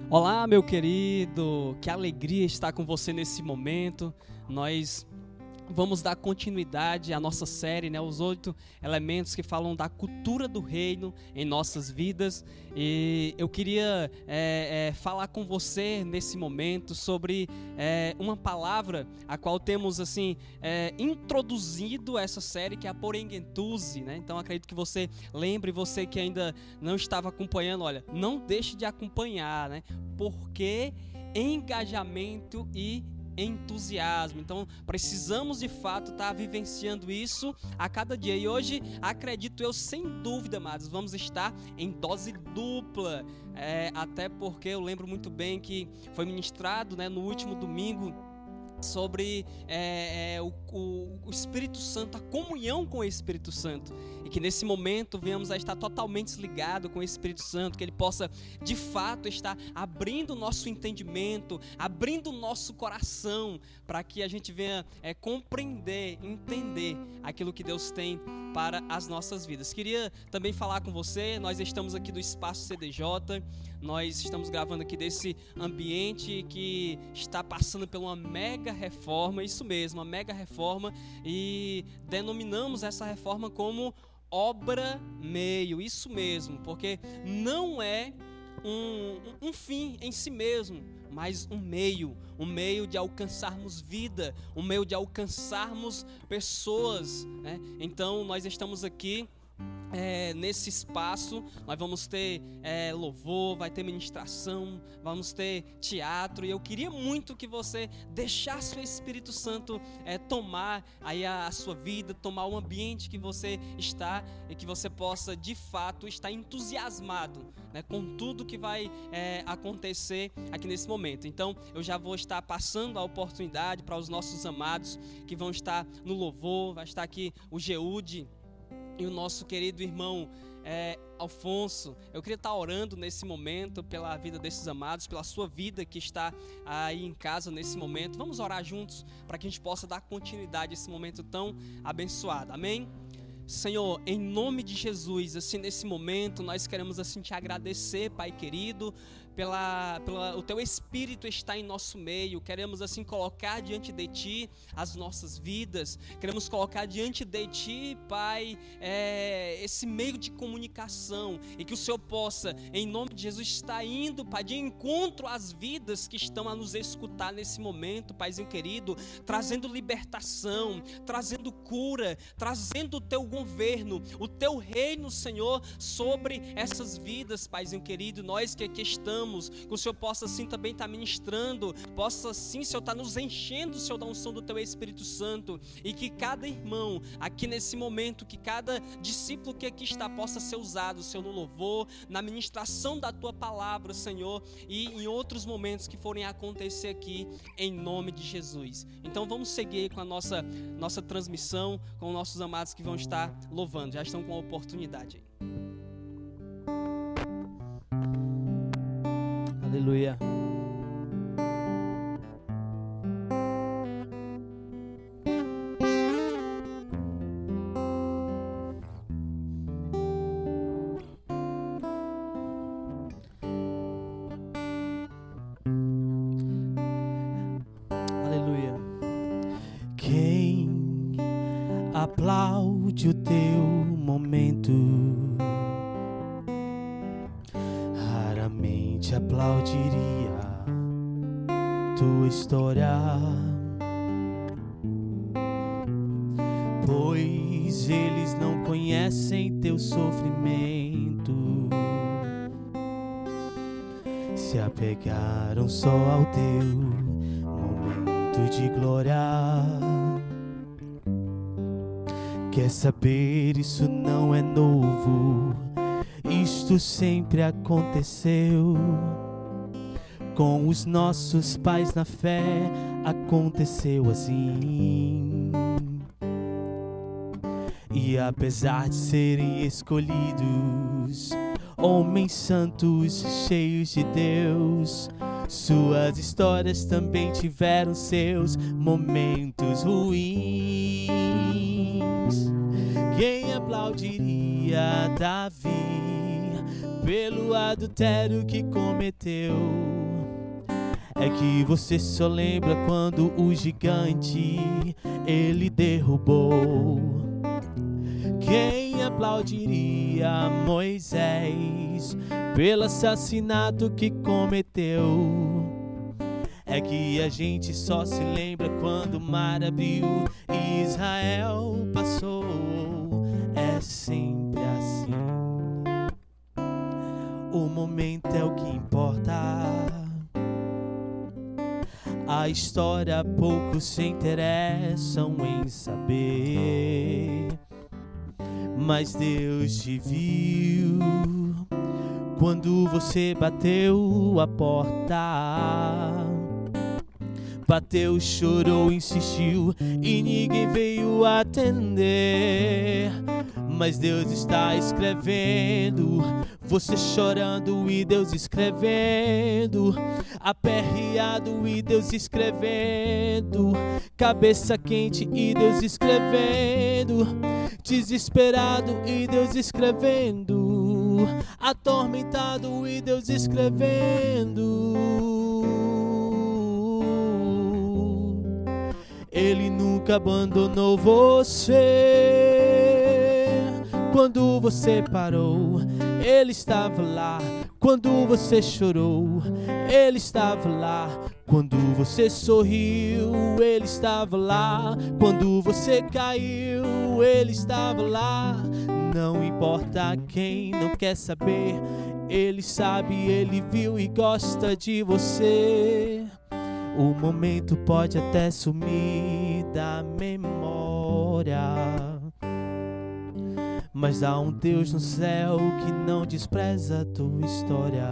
Olá, meu querido, que alegria estar com você nesse momento. Nós vamos dar continuidade à nossa série, os 8 elementos que falam da cultura do reino em nossas vidas. E eu queria falar com você nesse momento sobre uma palavra a qual temos introduzido essa série, que é a Porengentuze, Então acredito que você lembre, você que ainda não estava acompanhando, olha, não deixe de acompanhar, Porque engajamento e entusiasmo. Então precisamos de fato estar vivenciando isso a cada dia, e hoje acredito eu, sem dúvida, amados, vamos estar em dose dupla, até porque eu lembro muito bem que foi ministrado no último domingo sobre o Espírito Santo, a comunhão com o Espírito Santo, e que nesse momento venhamos a estar totalmente ligados com o Espírito Santo, que Ele possa de fato estar abrindo o nosso entendimento, abrindo o nosso coração, para que a gente venha compreender, entender aquilo que Deus tem para as nossas vidas. Queria também falar com você, nós estamos aqui do Espaço CDJ, nós estamos gravando aqui desse ambiente que está passando por uma mega reforma, isso mesmo, uma mega reforma, e denominamos essa reforma como obra meio, isso mesmo, porque não é um fim em si mesmo, mas um meio de alcançarmos vida, um meio de alcançarmos pessoas, Então nós estamos aqui nesse espaço, nós vamos ter louvor, vai ter ministração, vamos ter teatro, e eu queria muito que você deixasse o Espírito Santo tomar aí a sua vida, tomar o ambiente que você está, e que você possa de fato estar entusiasmado com tudo que vai acontecer aqui nesse momento. Então eu já vou estar passando a oportunidade para os nossos amados que vão estar no louvor. Vai estar aqui o Geude e o nosso querido irmão Alfonso. Eu queria estar orando nesse momento pela vida desses amados, pela sua vida que está aí em casa nesse momento. Vamos orar juntos para que a gente possa dar continuidade a esse momento tão abençoado. Amém? Senhor, em nome de Jesus, nesse momento nós queremos te agradecer, Pai querido, o Teu Espírito está em nosso meio. Queremos colocar diante de Ti as nossas vidas, queremos colocar diante de Ti, Pai, esse meio de comunicação, e que o Senhor possa, em nome de Jesus, estar indo, Pai, de encontro às vidas que estão a nos escutar nesse momento, Paizinho querido, trazendo libertação, trazendo cura, trazendo o Teu governo, o Teu reino, Senhor, sobre essas vidas, Paizinho querido. Nós que aqui estamos, que o Senhor possa também estar ministrando, possa Senhor, estar nos enchendo, Senhor, da unção do Teu Espírito Santo, e que cada irmão aqui nesse momento, que cada discípulo que aqui está possa ser usado, Senhor, no louvor, na ministração da Tua palavra, Senhor, e em outros momentos que forem acontecer aqui, em nome de Jesus. Então vamos seguir com a nossa transmissão, com nossos amados que vão estar louvando, já estão com a oportunidade aí. Aleluia. Aleluia. Quem aplaude o teu momento raramente aplaudiria tua história, pois eles não conhecem teu sofrimento, se apegaram só ao teu momento de glória. Quer saber, isso não é novo, isto sempre aconteceu com os nossos pais na fé, aconteceu assim. E apesar de serem escolhidos, homens santos cheios de Deus, suas histórias também tiveram seus momentos ruins. Quem aplaudiria Davi pelo adultério que cometeu. É que você só lembra quando o gigante ele derrubou. Quem aplaudiria Moisés pelo assassinato que cometeu? É que a gente só se lembra quando o mar abriu e Israel passou. É sempre assim. O momento é o que importa. A história poucos se interessam em saber. Mas Deus te viu quando você bateu a porta. Bateu, chorou, insistiu e ninguém veio atender. Mas Deus está escrevendo, você chorando e Deus escrevendo, aperreado e Deus escrevendo, cabeça quente e Deus escrevendo, desesperado e Deus escrevendo, atormentado e Deus escrevendo. Ele nunca abandonou você. Quando você parou, Ele estava lá. Quando você chorou, Ele estava lá. Quando você sorriu, Ele estava lá. Quando você caiu, Ele estava lá. Não importa quem não quer saber, Ele sabe, Ele viu e gosta de você. O momento pode até sumir da memória, mas há um Deus no céu que não despreza a tua história.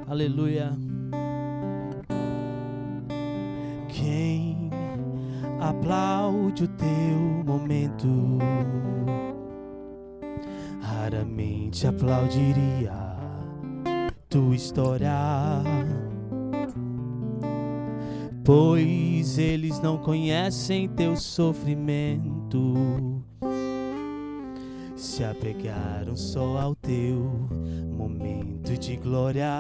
Aleluia. Quem aplaude o teu momento raramente aplaudiria tua história, pois eles não conhecem teu sofrimento, se apegaram só ao teu momento de glória.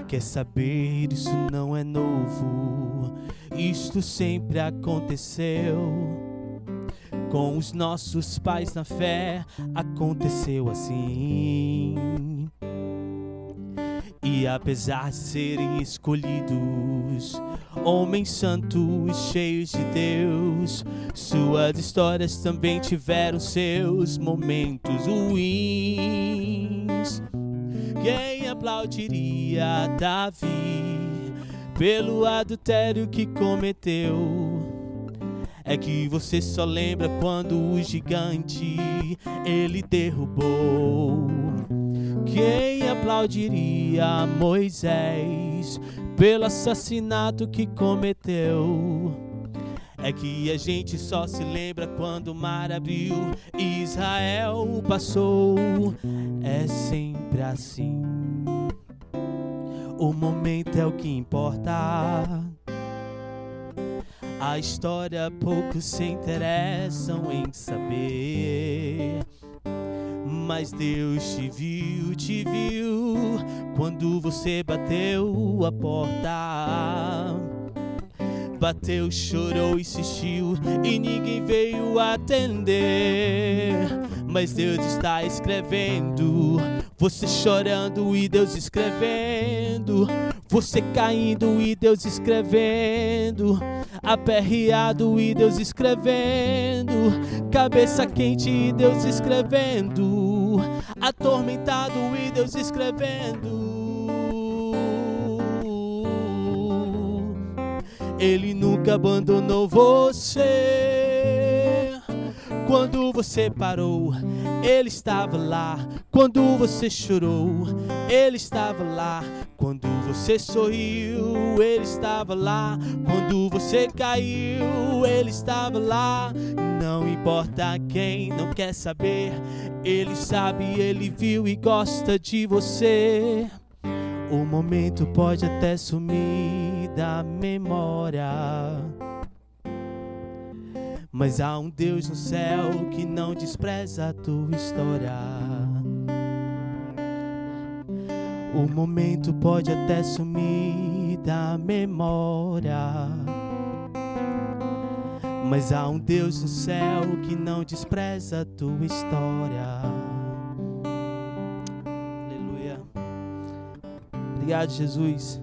Quer saber, isso não é novo, isto sempre aconteceu. Com os nossos pais na fé aconteceu assim. E apesar de serem escolhidos, homens santos cheios de Deus, suas histórias também tiveram seus momentos ruins. Quem aplaudiria Davi pelo adultério que cometeu? É que você só lembra quando o gigante ele derrubou. Quem aplaudiria Moisés pelo assassinato que cometeu? É que a gente só se lembra quando o mar abriu e Israel passou. É sempre assim. O momento é o que importa. A história poucos se interessam em saber, mas Deus te viu quando você bateu a porta. Bateu, chorou, insistiu e ninguém veio atender. Mas Deus está escrevendo, você chorando e Deus escrevendo, você caindo e Deus escrevendo, aperreado e Deus escrevendo, cabeça quente e Deus escrevendo, atormentado e Deus escrevendo. Ele nunca abandonou você. Quando você parou, Ele estava lá. Quando você chorou, Ele estava lá. Quando você sorriu, Ele estava lá. Quando você caiu, Ele estava lá. Não importa quem não quer saber, Ele sabe, Ele viu e gosta de você. O momento pode até sumir da memória, Mas há um Deus no céu que não despreza a tua história. O momento pode até sumir da memória, mas há um Deus no céu que não despreza a tua história. Aleluia. Obrigado, Jesus,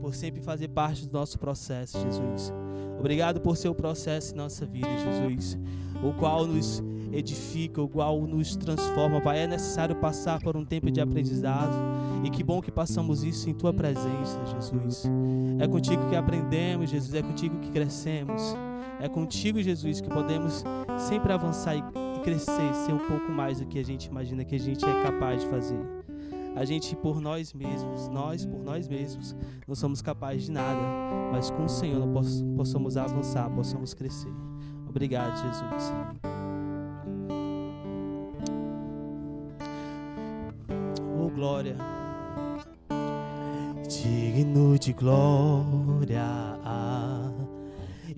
por sempre fazer parte do nosso processo, Jesus. Obrigado por ser o processo em nossa vida, Jesus, o qual nos edifica, o qual nos transforma, Pai. É necessário passar por um tempo de aprendizado, e que bom que passamos isso em Tua presença, Jesus. É contigo que aprendemos, Jesus, é contigo que crescemos. É contigo, Jesus, que podemos sempre avançar e crescer, ser um pouco mais do que a gente imagina que a gente é capaz de fazer. A gente por nós mesmos, por nós mesmos, não somos capazes de nada, mas com o Senhor nós possamos avançar, possamos crescer. Obrigado, Jesus. Oh, glória. Digno de glória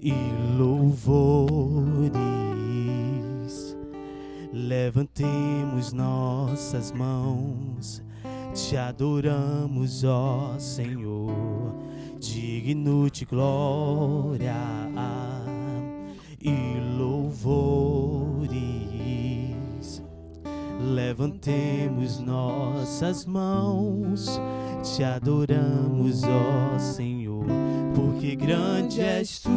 e louvores, levantemos nossas mãos, te adoramos, ó Senhor. Digno de glória e louvores, levantemos nossas mãos, te adoramos, ó Senhor. Porque grande és tu,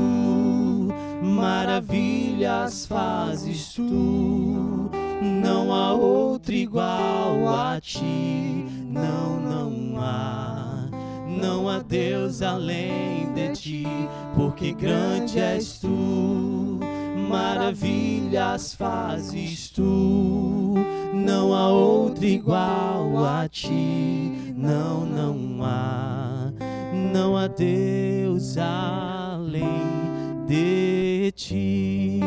maravilhas fazes tu, não há outro igual a ti. Não há Deus além de ti. Porque grande és tu, maravilhas fazes tu, não há outro igual a ti. Não há Deus além de ti.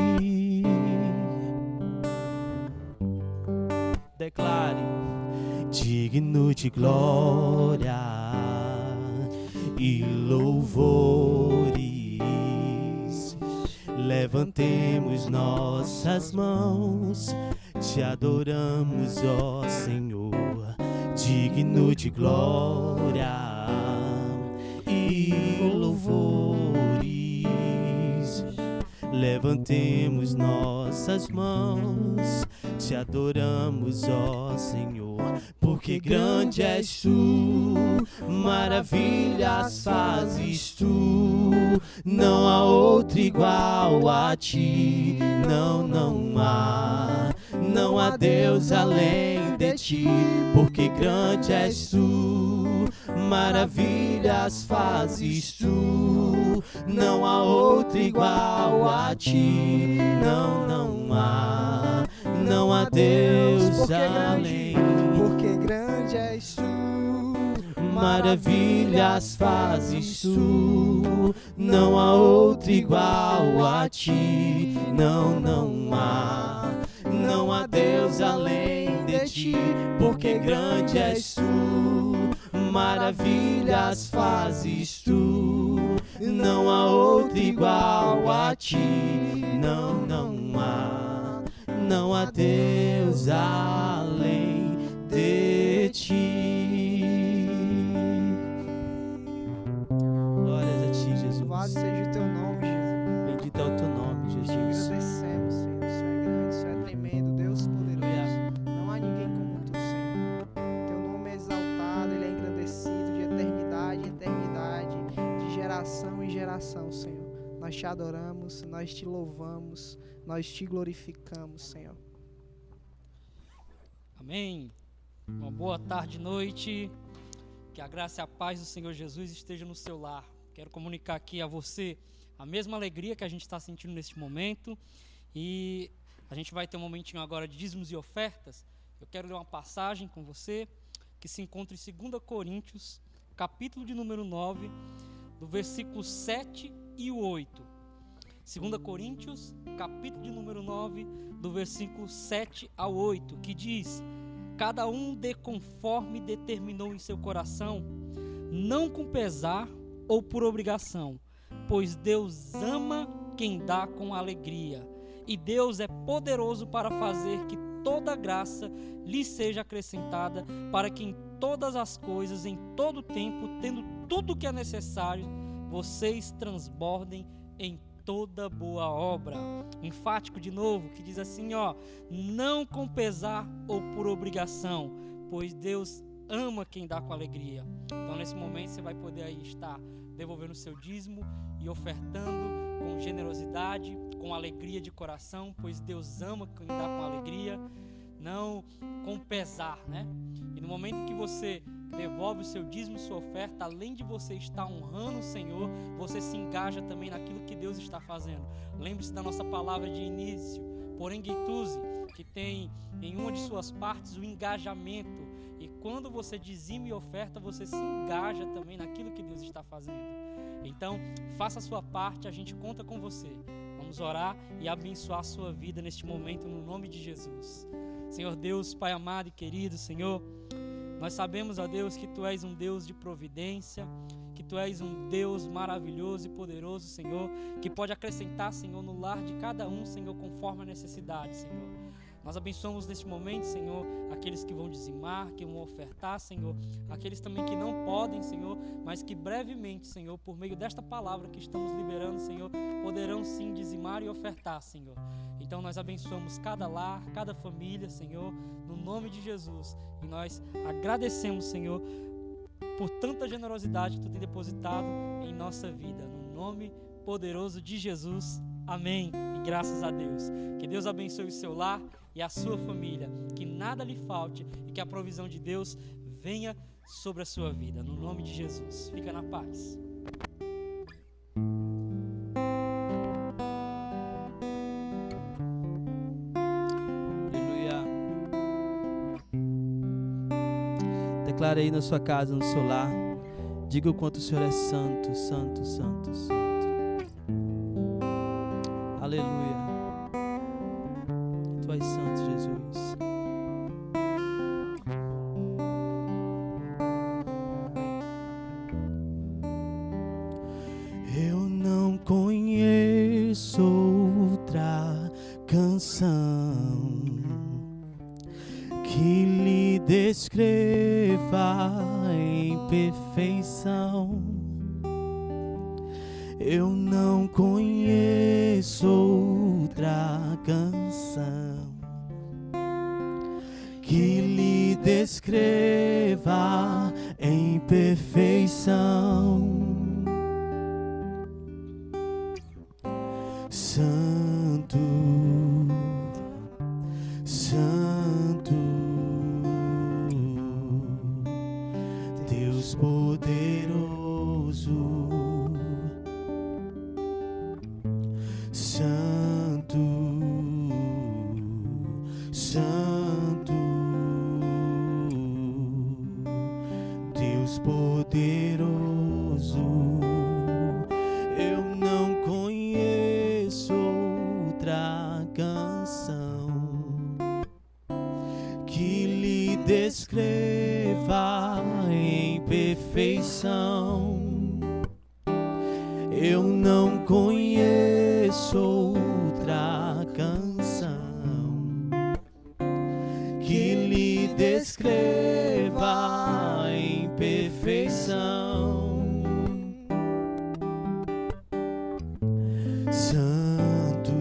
Declare: digno de glória e louvores, levantemos nossas mãos, te adoramos, ó Senhor. Digno de glória e louvores, levantemos nossas mãos, te adoramos, ó Senhor. Porque grande és tu, maravilhas fazes tu, não há outro igual a ti. Não há Deus além de ti. Porque grande és tu, maravilhas fazes tu, não há outro igual a ti. Não há Deus além. Porque grande és tu, maravilhas fazes tu, não há outro igual a ti. Não há Deus além de ti. Porque grande és tu, maravilhas fazes tu, não há outro igual a ti. Não há Deus além de ti. Glórias a ti, Jesus. louvado seja o teu nome, Jesus. Bendito é o teu nome, Te Jesus. agradecemos, Senhor. O Senhor é grande, o Senhor é tremendo, Deus poderoso. Não há ninguém como tu, Senhor. Teu nome é exaltado, ele é engrandecido de eternidade em eternidade, de geração em geração, Senhor. Nós te adoramos, nós te louvamos, nós te glorificamos, Senhor. Amém. Uma boa tarde, noite. Que a graça e a paz do Senhor Jesus esteja no seu lar. Quero comunicar aqui a você a mesma alegria que a gente está sentindo neste momento. E a gente vai ter um momentinho agora de dízimos e ofertas. Eu quero ler uma passagem com você que se encontra em 2 Coríntios, capítulo de número 9, do versículo 7 e 8. 2 Coríntios, capítulo de número 9, do versículo 7 ao 8, que diz: cada um dê conforme determinou em seu coração, não com pesar ou por obrigação, pois Deus ama quem dá com alegria. E Deus é poderoso para fazer que toda graça lhe seja acrescentada, para que em todas as coisas, em todo tempo, tendo tudo o que é necessário, vocês transbordem em toda boa obra. Enfático de novo, que diz assim, não com pesar ou por obrigação, pois Deus ama quem dá com alegria. Então nesse momento você vai poder aí estar devolvendo o seu dízimo e ofertando com generosidade, com alegria de coração, pois Deus ama quem dá com alegria, não com pesar, né? E no momento que você devolve o seu dízimo, sua oferta, além de você estar honrando o Senhor, você se engaja também naquilo que Deus está fazendo. Lembre-se da nossa palavra de início, Porenguetuse, que tem em uma de suas partes o engajamento. E quando você dizima e oferta, você se engaja também naquilo que Deus está fazendo. Então, faça a sua parte, a gente conta com você. Vamos orar e abençoar a sua vida neste momento, no nome de Jesus. Senhor Deus, Pai amado e querido, Senhor, nós sabemos, ó Deus, que Tu és um Deus de providência, que Tu és um Deus maravilhoso e poderoso, Senhor, que pode acrescentar, Senhor, no lar de cada um, Senhor, conforme a necessidade, Senhor. Nós abençoamos neste momento, Senhor, aqueles que vão dizimar, que vão ofertar, Senhor, aqueles também que não podem, Senhor, mas que brevemente, Senhor, por meio desta palavra que estamos liberando, Senhor, poderão sim dizimar e ofertar, Senhor. Então nós abençoamos cada lar, cada família, Senhor, no nome de Jesus. E nós agradecemos, Senhor, por tanta generosidade que Tu tem depositado em nossa vida. No nome poderoso de Jesus. Amém. E graças a Deus. Que Deus abençoe o seu lar e a sua família. Que nada lhe falte e que a provisão de Deus venha sobre a sua vida. No nome de Jesus. Fica na paz. Declare aí na sua casa, no seu lar. Diga o quanto o Senhor é santo, santo, santo, santo. Aleluia. Tu és santo, Jesus. Eu não conheço outra canção que lhe descreva em perfeição. Eu não conheço outra canção que lhe descreva em perfeição. Santo, Santo, Deus poderoso. Santo, Santo, Deus poderoso. Eu não conheço outra canção que lhe descreva em perfeição. Eu não conheço outra canção que lhe descreva em perfeição. Santo,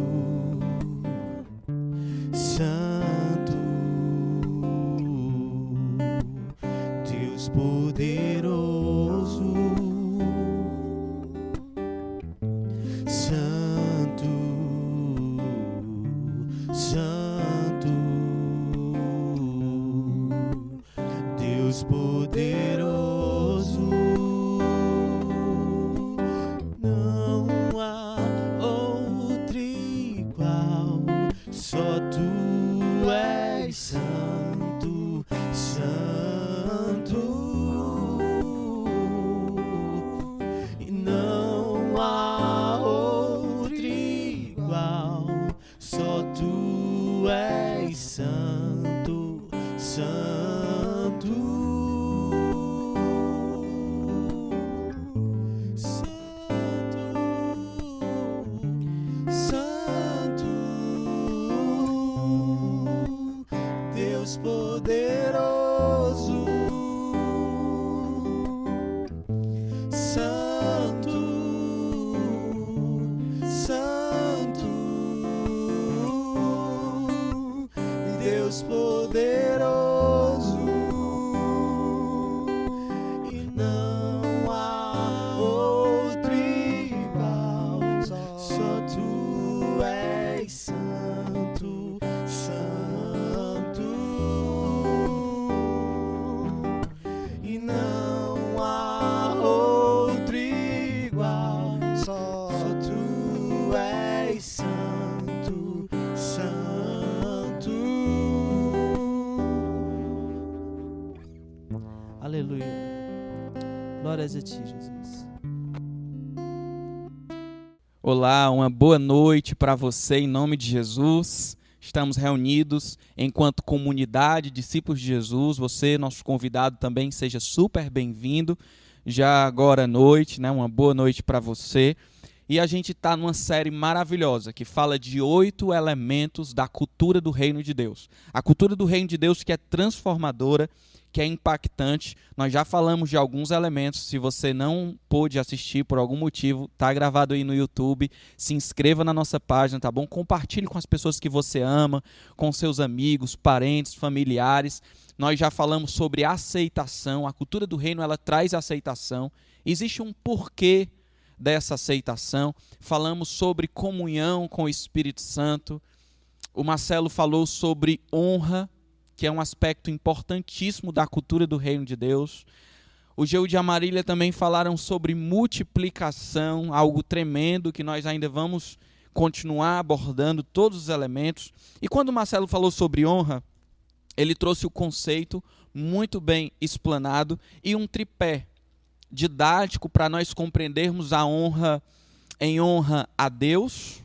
Santo, Deus poderoso. Santo, Santo, Deus poderoso. Não há outro igual, só Tu és santo, santo. E não há outro igual, só Tu és santo, santo, santo, Deus poderoso, Santo, Santo, Deus poderoso, e não há outro igual, só tu és santo, santo, e não há outro igual, só tu és santo, santo. Aleluia. Glórias a ti, Jesus. Olá, uma boa noite para você em nome de Jesus. Estamos reunidos enquanto comunidade, discípulos de Jesus. Você, nosso convidado também, seja super bem-vindo. Já agora à noite, né? Uma boa noite para você. E a gente está numa série maravilhosa que fala de 8 elementos da cultura do reino de Deus. A cultura do reino de Deus que é transformadora, que é impactante. Nós já falamos de alguns elementos. Se você não pôde assistir por algum motivo, está gravado aí no YouTube. Se inscreva na nossa página, tá bom? Compartilhe com as pessoas que você ama, com seus amigos, parentes, familiares. Nós já falamos sobre aceitação. A cultura do reino, ela traz aceitação. Existe um porquê dessa aceitação. Falamos sobre comunhão com o Espírito Santo. O Marcelo falou sobre honra, que é um aspecto importantíssimo da cultura do reino de Deus. O Geu e a Marília também falaram sobre multiplicação, algo tremendo que nós ainda vamos continuar abordando todos os elementos. E quando o Marcelo falou sobre honra, ele trouxe o conceito muito bem explanado e um tripé didático para nós compreendermos a honra em honra a Deus,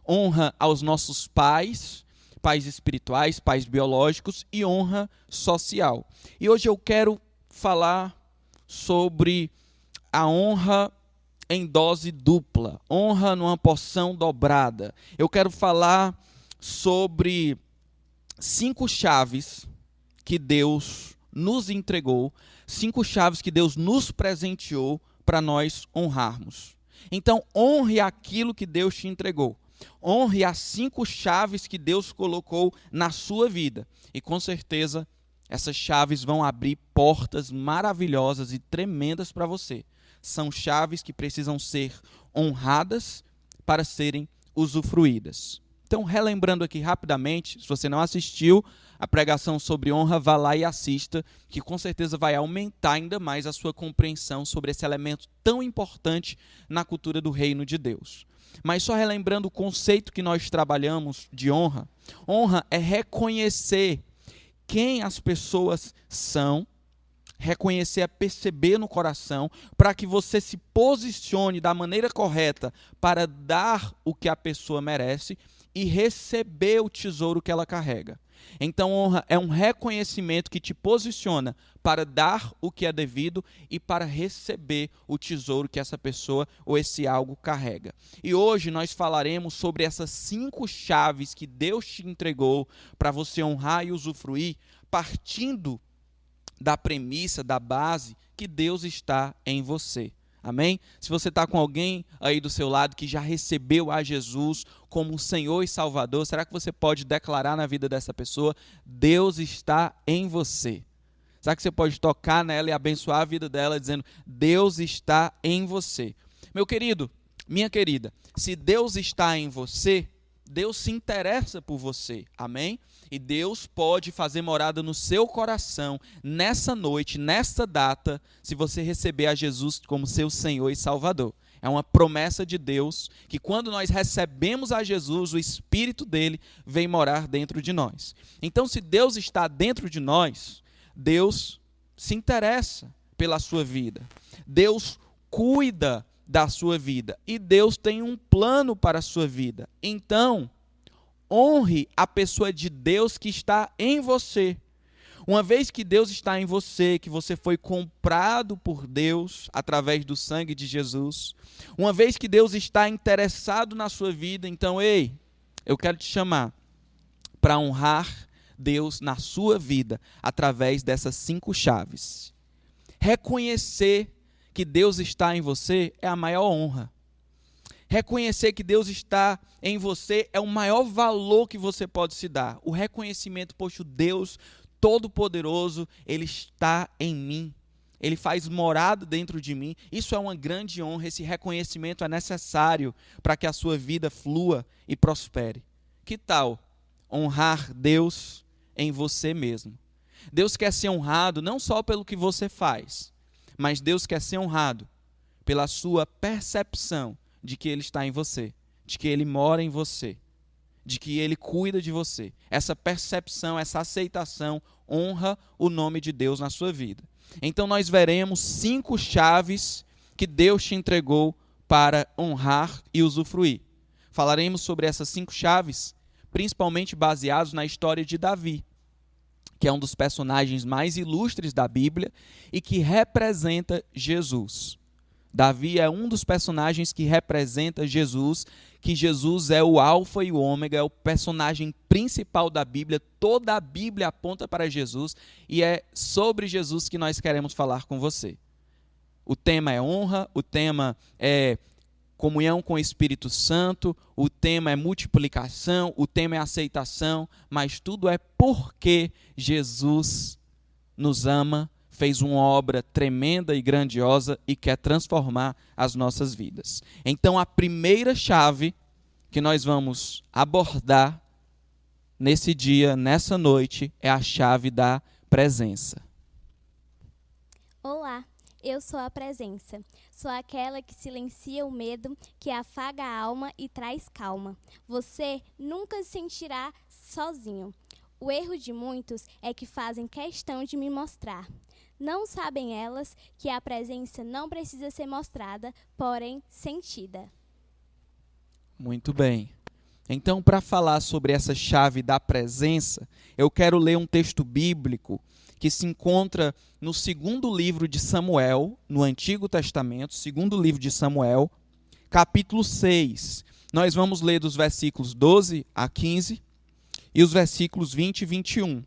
honra aos nossos pais espirituais, pais biológicos e honra social. E hoje eu quero falar sobre a honra em dose dupla, honra numa porção dobrada. Eu quero falar sobre 5 chaves que Deus nos entregou, 5 chaves que Deus nos presenteou para nós honrarmos. Então, honre aquilo que Deus te entregou. Honre as 5 chaves que Deus colocou na sua vida. E com certeza, essas chaves vão abrir portas maravilhosas e tremendas para você. São chaves que precisam ser honradas para serem usufruídas. Então, relembrando aqui rapidamente, se você não assistiu a pregação sobre honra, vá lá e assista, que com certeza vai aumentar ainda mais a sua compreensão sobre esse elemento tão importante na cultura do reino de Deus. Mas só relembrando o conceito que nós trabalhamos de honra. Honra é reconhecer quem as pessoas são, reconhecer é perceber no coração, para que você se posicione da maneira correta para dar o que a pessoa merece e receber o tesouro que ela carrega. Então, honra é um reconhecimento que te posiciona para dar o que é devido e para receber o tesouro que essa pessoa ou esse algo carrega. E hoje nós falaremos sobre essas 5 chaves que Deus te entregou para você honrar e usufruir, partindo da premissa, da base, que Deus está em você. Amém? Se você está com alguém aí do seu lado que já recebeu a Jesus como Senhor e Salvador, será que você pode declarar na vida dessa pessoa: Deus está em você? Será que você pode tocar nela e abençoar a vida dela dizendo: Deus está em você? Meu querido, minha querida, se Deus está em você, Deus se interessa por você. Amém? E Deus pode fazer morada no seu coração nessa noite, nesta data, se você receber a Jesus como seu Senhor e Salvador. É uma promessa de Deus que quando nós recebemos a Jesus, o Espírito dele vem morar dentro de nós. Então, se Deus está dentro de nós, Deus se interessa pela sua vida. Deus cuida da sua vida. E Deus tem um plano para a sua vida. Então, honre a pessoa de Deus que está em você. Uma vez que Deus está em você, que você foi comprado por Deus através do sangue de Jesus, uma vez que Deus está interessado na sua vida, então, ei, eu quero te chamar para honrar Deus na sua vida através dessas 5 chaves. Reconhecer que Deus está em você é a maior honra. Reconhecer que Deus está em você é o maior valor que você pode se dar. O reconhecimento, poxa, o Deus Todo-Poderoso, Ele está em mim. Ele faz morada dentro de mim. Isso é uma grande honra. Esse reconhecimento é necessário para que a sua vida flua e prospere. Que tal honrar Deus em você mesmo? Deus quer ser honrado não só pelo que você faz, mas Deus quer ser honrado pela sua percepção de que Ele está em você, de que Ele mora em você, de que Ele cuida de você. Essa percepção, essa aceitação honra o nome de Deus na sua vida. Então nós veremos 5 chaves que Deus te entregou para honrar e usufruir. Falaremos sobre essas 5 chaves, principalmente baseados na história de Davi, que é um dos personagens mais ilustres da Bíblia e que representa Jesus. Davi é um dos personagens que representa Jesus, que Jesus é o alfa e o ômega, é o personagem principal da Bíblia. Toda a Bíblia aponta para Jesus e é sobre Jesus que nós queremos falar com você. O tema é honra, o tema é comunhão com o Espírito Santo, o tema é multiplicação, o tema é aceitação, mas tudo é porque Jesus nos ama, fez uma obra tremenda e grandiosa e quer transformar as nossas vidas. Então, a primeira chave que nós vamos abordar nesse dia, nessa noite, é a chave da presença. Olá, eu sou a presença. Sou aquela que silencia o medo, que afaga a alma e traz calma. Você nunca se sentirá sozinho. O erro de muitos é que fazem questão de me mostrar. Não sabem elas que a presença não precisa ser mostrada, porém sentida. Muito bem. Então, para falar sobre essa chave da presença, eu quero ler um texto bíblico que se encontra no 2º livro de Samuel, no Antigo Testamento, 2º livro de Samuel, capítulo 6. Nós vamos ler dos versículos 12 a 15 e os versículos 20 e 21.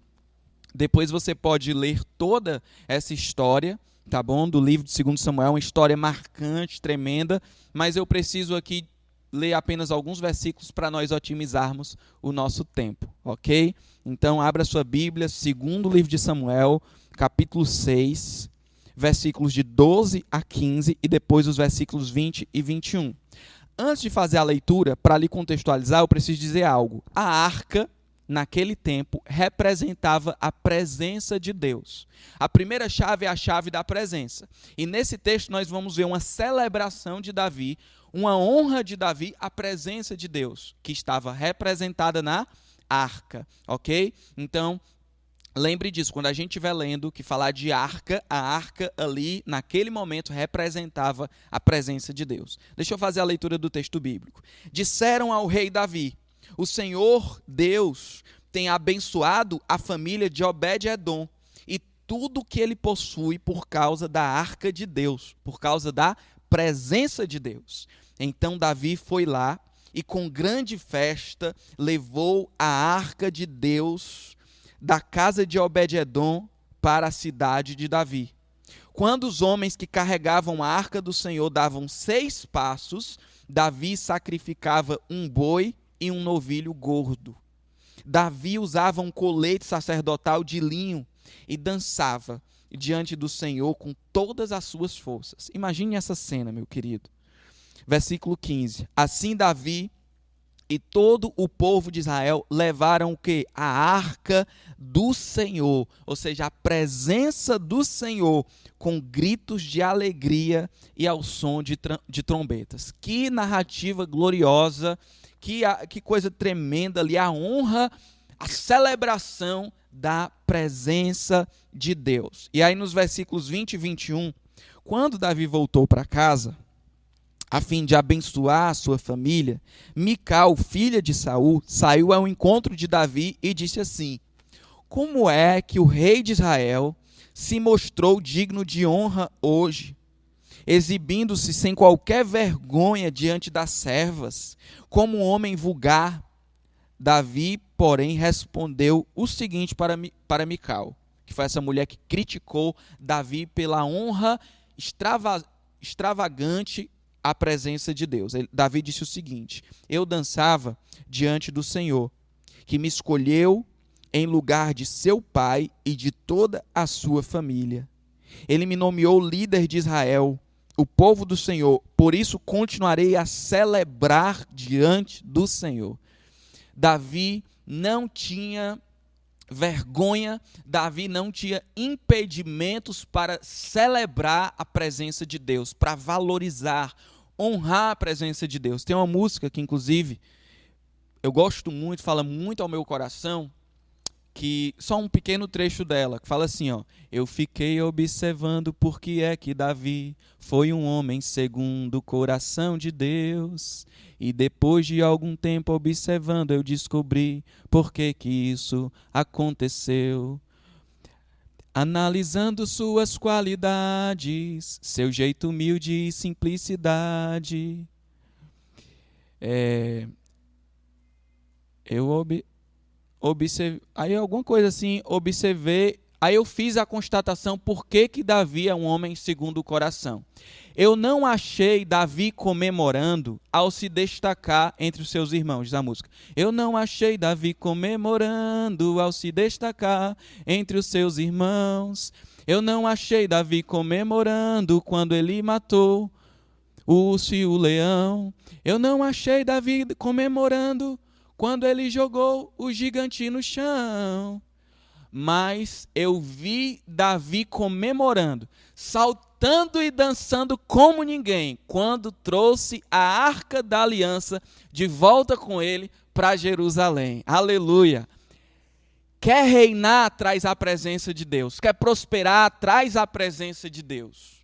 Depois você pode ler toda essa história, tá bom? Do livro de 2 Samuel, uma história marcante, tremenda, mas eu preciso aqui ler apenas alguns versículos para nós otimizarmos o nosso tempo, ok? Então, abra sua Bíblia, 2º livro de Samuel, capítulo 6, versículos de 12 a 15 e depois os versículos 20 e 21. Antes de fazer a leitura, para lhe contextualizar, eu preciso dizer algo. A arca, naquele tempo, representava a presença de Deus. A primeira chave é a chave da presença. E nesse texto nós vamos ver uma celebração de Davi, uma honra de Davi à presença de Deus, que estava representada na arca, ok? Então, lembre disso, quando a gente estiver lendo que falar de arca, a arca ali, naquele momento, representava a presença de Deus. Deixa eu fazer a leitura do texto bíblico. Disseram ao rei Davi: o Senhor Deus tem abençoado a família de Obed-Edom e tudo que ele possui por causa da arca de Deus, por causa da presença de Deus. Então Davi foi lá e com grande festa levou a arca de Deus da casa de Obed-Edom para a cidade de Davi. Quando os homens que carregavam a arca do Senhor davam 6 passos, Davi sacrificava um boi e um novilho gordo. Davi usava um colete sacerdotal de linho e dançava diante do Senhor com todas as suas forças. Imagine essa cena, meu querido. Versículo 15. Assim Davi e todo o povo de Israel levaram o quê? A arca do Senhor, ou seja, a presença do Senhor, com gritos de alegria e ao som de trombetas. Que narrativa gloriosa, que coisa tremenda ali, a honra, a celebração da presença de Deus. E aí nos versículos 20 e 21, quando Davi voltou para casa, a fim de abençoar a sua família, Mical, filha de Saul, saiu ao encontro de Davi e disse assim: como é que o rei de Israel se mostrou digno de honra hoje, exibindo-se sem qualquer vergonha diante das servas, como um homem vulgar? Davi porém, respondeu o seguinte para Mical, que foi essa mulher que criticou Davi pela honra extravagante à presença de Deus. Davi disse o seguinte: eu dançava diante do Senhor, que me escolheu em lugar de seu pai e de toda a sua família. Ele me nomeou líder de Israel, o povo do Senhor, por isso continuarei a celebrar diante do Senhor. Davi não tinha vergonha, Davi não tinha impedimentos para celebrar a presença de Deus, para valorizar, honrar a presença de Deus. Tem uma música que, inclusive, eu gosto muito, fala muito ao meu coração, que só um pequeno trecho dela, que fala assim, ó: eu fiquei observando por que é que Davi foi um homem segundo o coração de Deus, e depois de algum tempo observando eu descobri por que isso aconteceu. Analisando suas qualidades, seu jeito humilde e simplicidade, aí alguma coisa assim, observei, aí eu fiz a constatação por que Davi é um homem segundo o coração. Eu não achei Davi comemorando ao se destacar entre os seus irmãos, diz a música. Eu não achei Davi comemorando ao se destacar entre os seus irmãos. Eu não achei Davi comemorando quando ele matou o urso e o leão. Eu não achei Davi comemorando quando ele jogou o gigante no chão. Mas eu vi Davi comemorando, saltando e dançando como ninguém, quando trouxe a Arca da Aliança de volta com ele para Jerusalém. Aleluia! Quer reinar, traz a presença de Deus. Quer prosperar, traz a presença de Deus.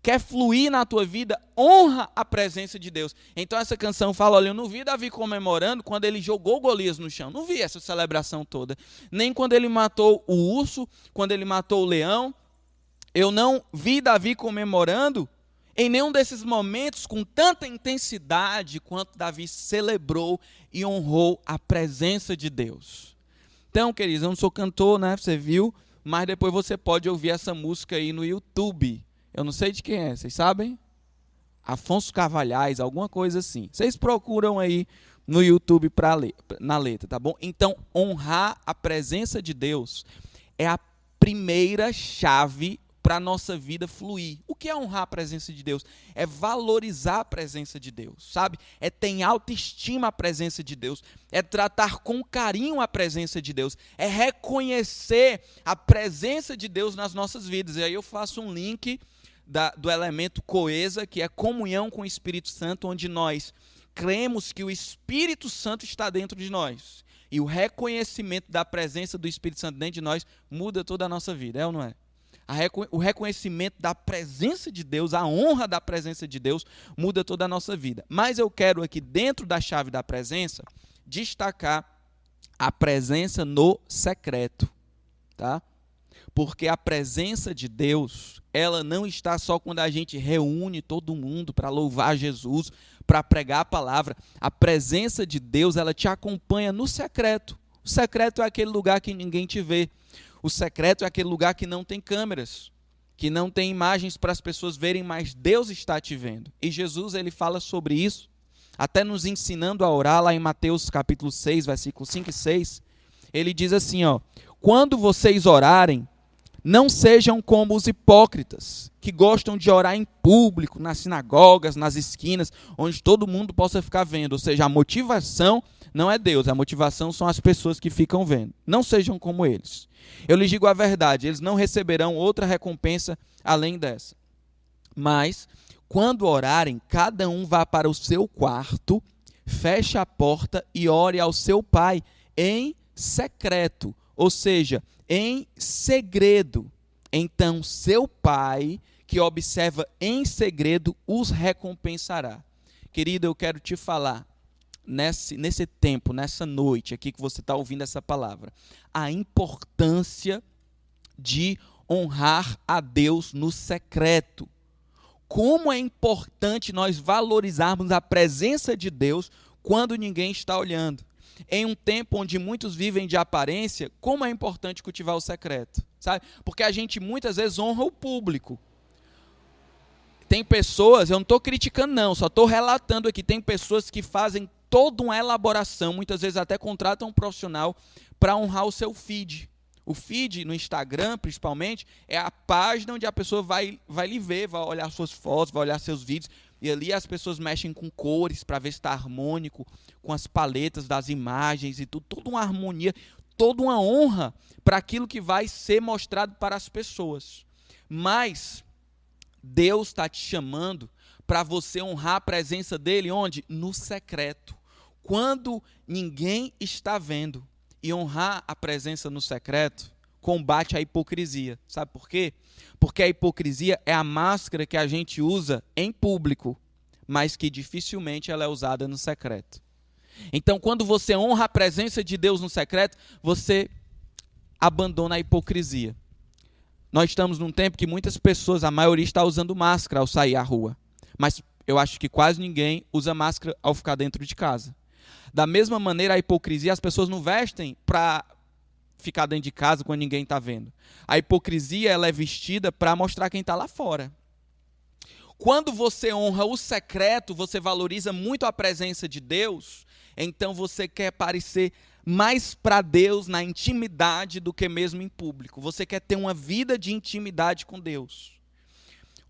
Quer fluir na tua vida, honra a presença de Deus. Então essa canção fala, olha, eu não vi Davi comemorando quando ele jogou Golias no chão. Não vi essa celebração toda. Nem quando ele matou o urso, quando ele matou o leão. Eu não vi Davi comemorando em nenhum desses momentos com tanta intensidade quanto Davi celebrou e honrou a presença de Deus. Então, queridos, eu não sou cantor, né? Você viu, mas depois você pode ouvir essa música aí no YouTube. Eu não sei de quem é, vocês sabem? Afonso Carvalhais, alguma coisa assim. Vocês procuram aí no YouTube na letra, tá bom? Então, honrar a presença de Deus é a primeira chave para a nossa vida fluir. O que é honrar a presença de Deus? É valorizar a presença de Deus, sabe? É ter em autoestima a presença de Deus. É tratar com carinho a presença de Deus. É reconhecer a presença de Deus nas nossas vidas. E aí eu faço um link do elemento coesa, que é comunhão com o Espírito Santo, onde nós cremos que o Espírito Santo está dentro de nós. E o reconhecimento da presença do Espírito Santo dentro de nós muda toda a nossa vida, é ou não é? O reconhecimento da presença de Deus, a honra da presença de Deus, muda toda a nossa vida. Mas eu quero aqui, dentro da chave da presença, destacar a presença no secreto, tá? Porque a presença de Deus, ela não está só quando a gente reúne todo mundo para louvar Jesus, para pregar a palavra. A presença de Deus, ela te acompanha no secreto. O secreto é aquele lugar que ninguém te vê. O secreto é aquele lugar que não tem câmeras, que não tem imagens para as pessoas verem, mas Deus está te vendo. E Jesus, ele fala sobre isso, até nos ensinando a orar, lá em Mateus capítulo 6, versículos 5 e 6. Ele diz assim, ó: quando vocês orarem, não sejam como os hipócritas, que gostam de orar em público, nas sinagogas, nas esquinas, onde todo mundo possa ficar vendo. Ou seja, a motivação não é Deus, a motivação são as pessoas que ficam vendo. Não sejam como eles. Eu lhes digo a verdade, eles não receberão outra recompensa além dessa. Mas, quando orarem, cada um vá para o seu quarto, feche a porta e ore ao seu pai em secreto. Ou seja, em segredo. Então, seu pai, que observa em segredo, os recompensará. Querido, eu quero te falar, nesse tempo, nessa noite aqui que você está ouvindo essa palavra, a importância de honrar a Deus no secreto. Como é importante nós valorizarmos a presença de Deus quando ninguém está olhando. em um tempo onde muitos vivem de aparência, como é importante cultivar o secreto, sabe? Porque a gente muitas vezes honra o público. Tem pessoas, eu não estou criticando não, só estou relatando aqui, tem pessoas que fazem toda uma elaboração, muitas vezes até contratam um profissional para honrar o seu feed. O feed no Instagram, principalmente, é a página onde a pessoa vai lhe ver, vai olhar suas fotos, vai olhar seus vídeos. E ali as pessoas mexem com cores para ver se está harmônico, com as paletas das imagens e tudo. Toda uma harmonia, toda uma honra para aquilo que vai ser mostrado para as pessoas. Mas Deus está te chamando para você honrar a presença dele onde? No secreto. Quando ninguém está vendo. E honrar a presença no secreto combate a hipocrisia. Sabe por quê? Porque a hipocrisia é a máscara que a gente usa em público, mas que dificilmente ela é usada no secreto. Então, quando você honra a presença de Deus no secreto, você abandona a hipocrisia. Nós estamos num tempo que muitas pessoas, a maioria está usando máscara ao sair à rua. Mas eu acho que quase ninguém usa máscara ao ficar dentro de casa. Da mesma maneira, a hipocrisia, as pessoas não vestem para ficar dentro de casa quando ninguém está vendo. A hipocrisia ela é vestida para mostrar quem está lá fora. Quando você honra o secreto, você valoriza muito a presença de Deus, então você quer parecer mais para Deus na intimidade do que mesmo em público. Você quer ter uma vida de intimidade com Deus.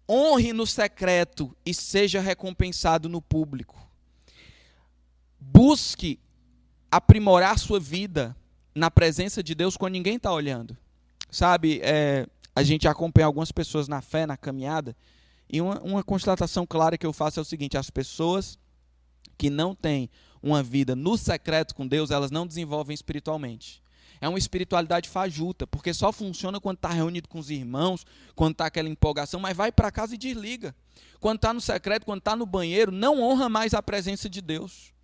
Honre no secreto e seja recompensado no público. Busque aprimorar sua vida na presença de Deus quando ninguém está olhando. Sabe, a gente acompanha algumas pessoas na fé, na caminhada, e uma constatação clara que eu faço é o seguinte: as pessoas que não têm uma vida no secreto com Deus, elas não desenvolvem espiritualmente. É uma espiritualidade fajuta, porque só funciona quando está reunido com os irmãos, quando está aquela empolgação, mas vai para casa e desliga. Quando está no secreto, quando está no banheiro, não honra mais a presença de Deus.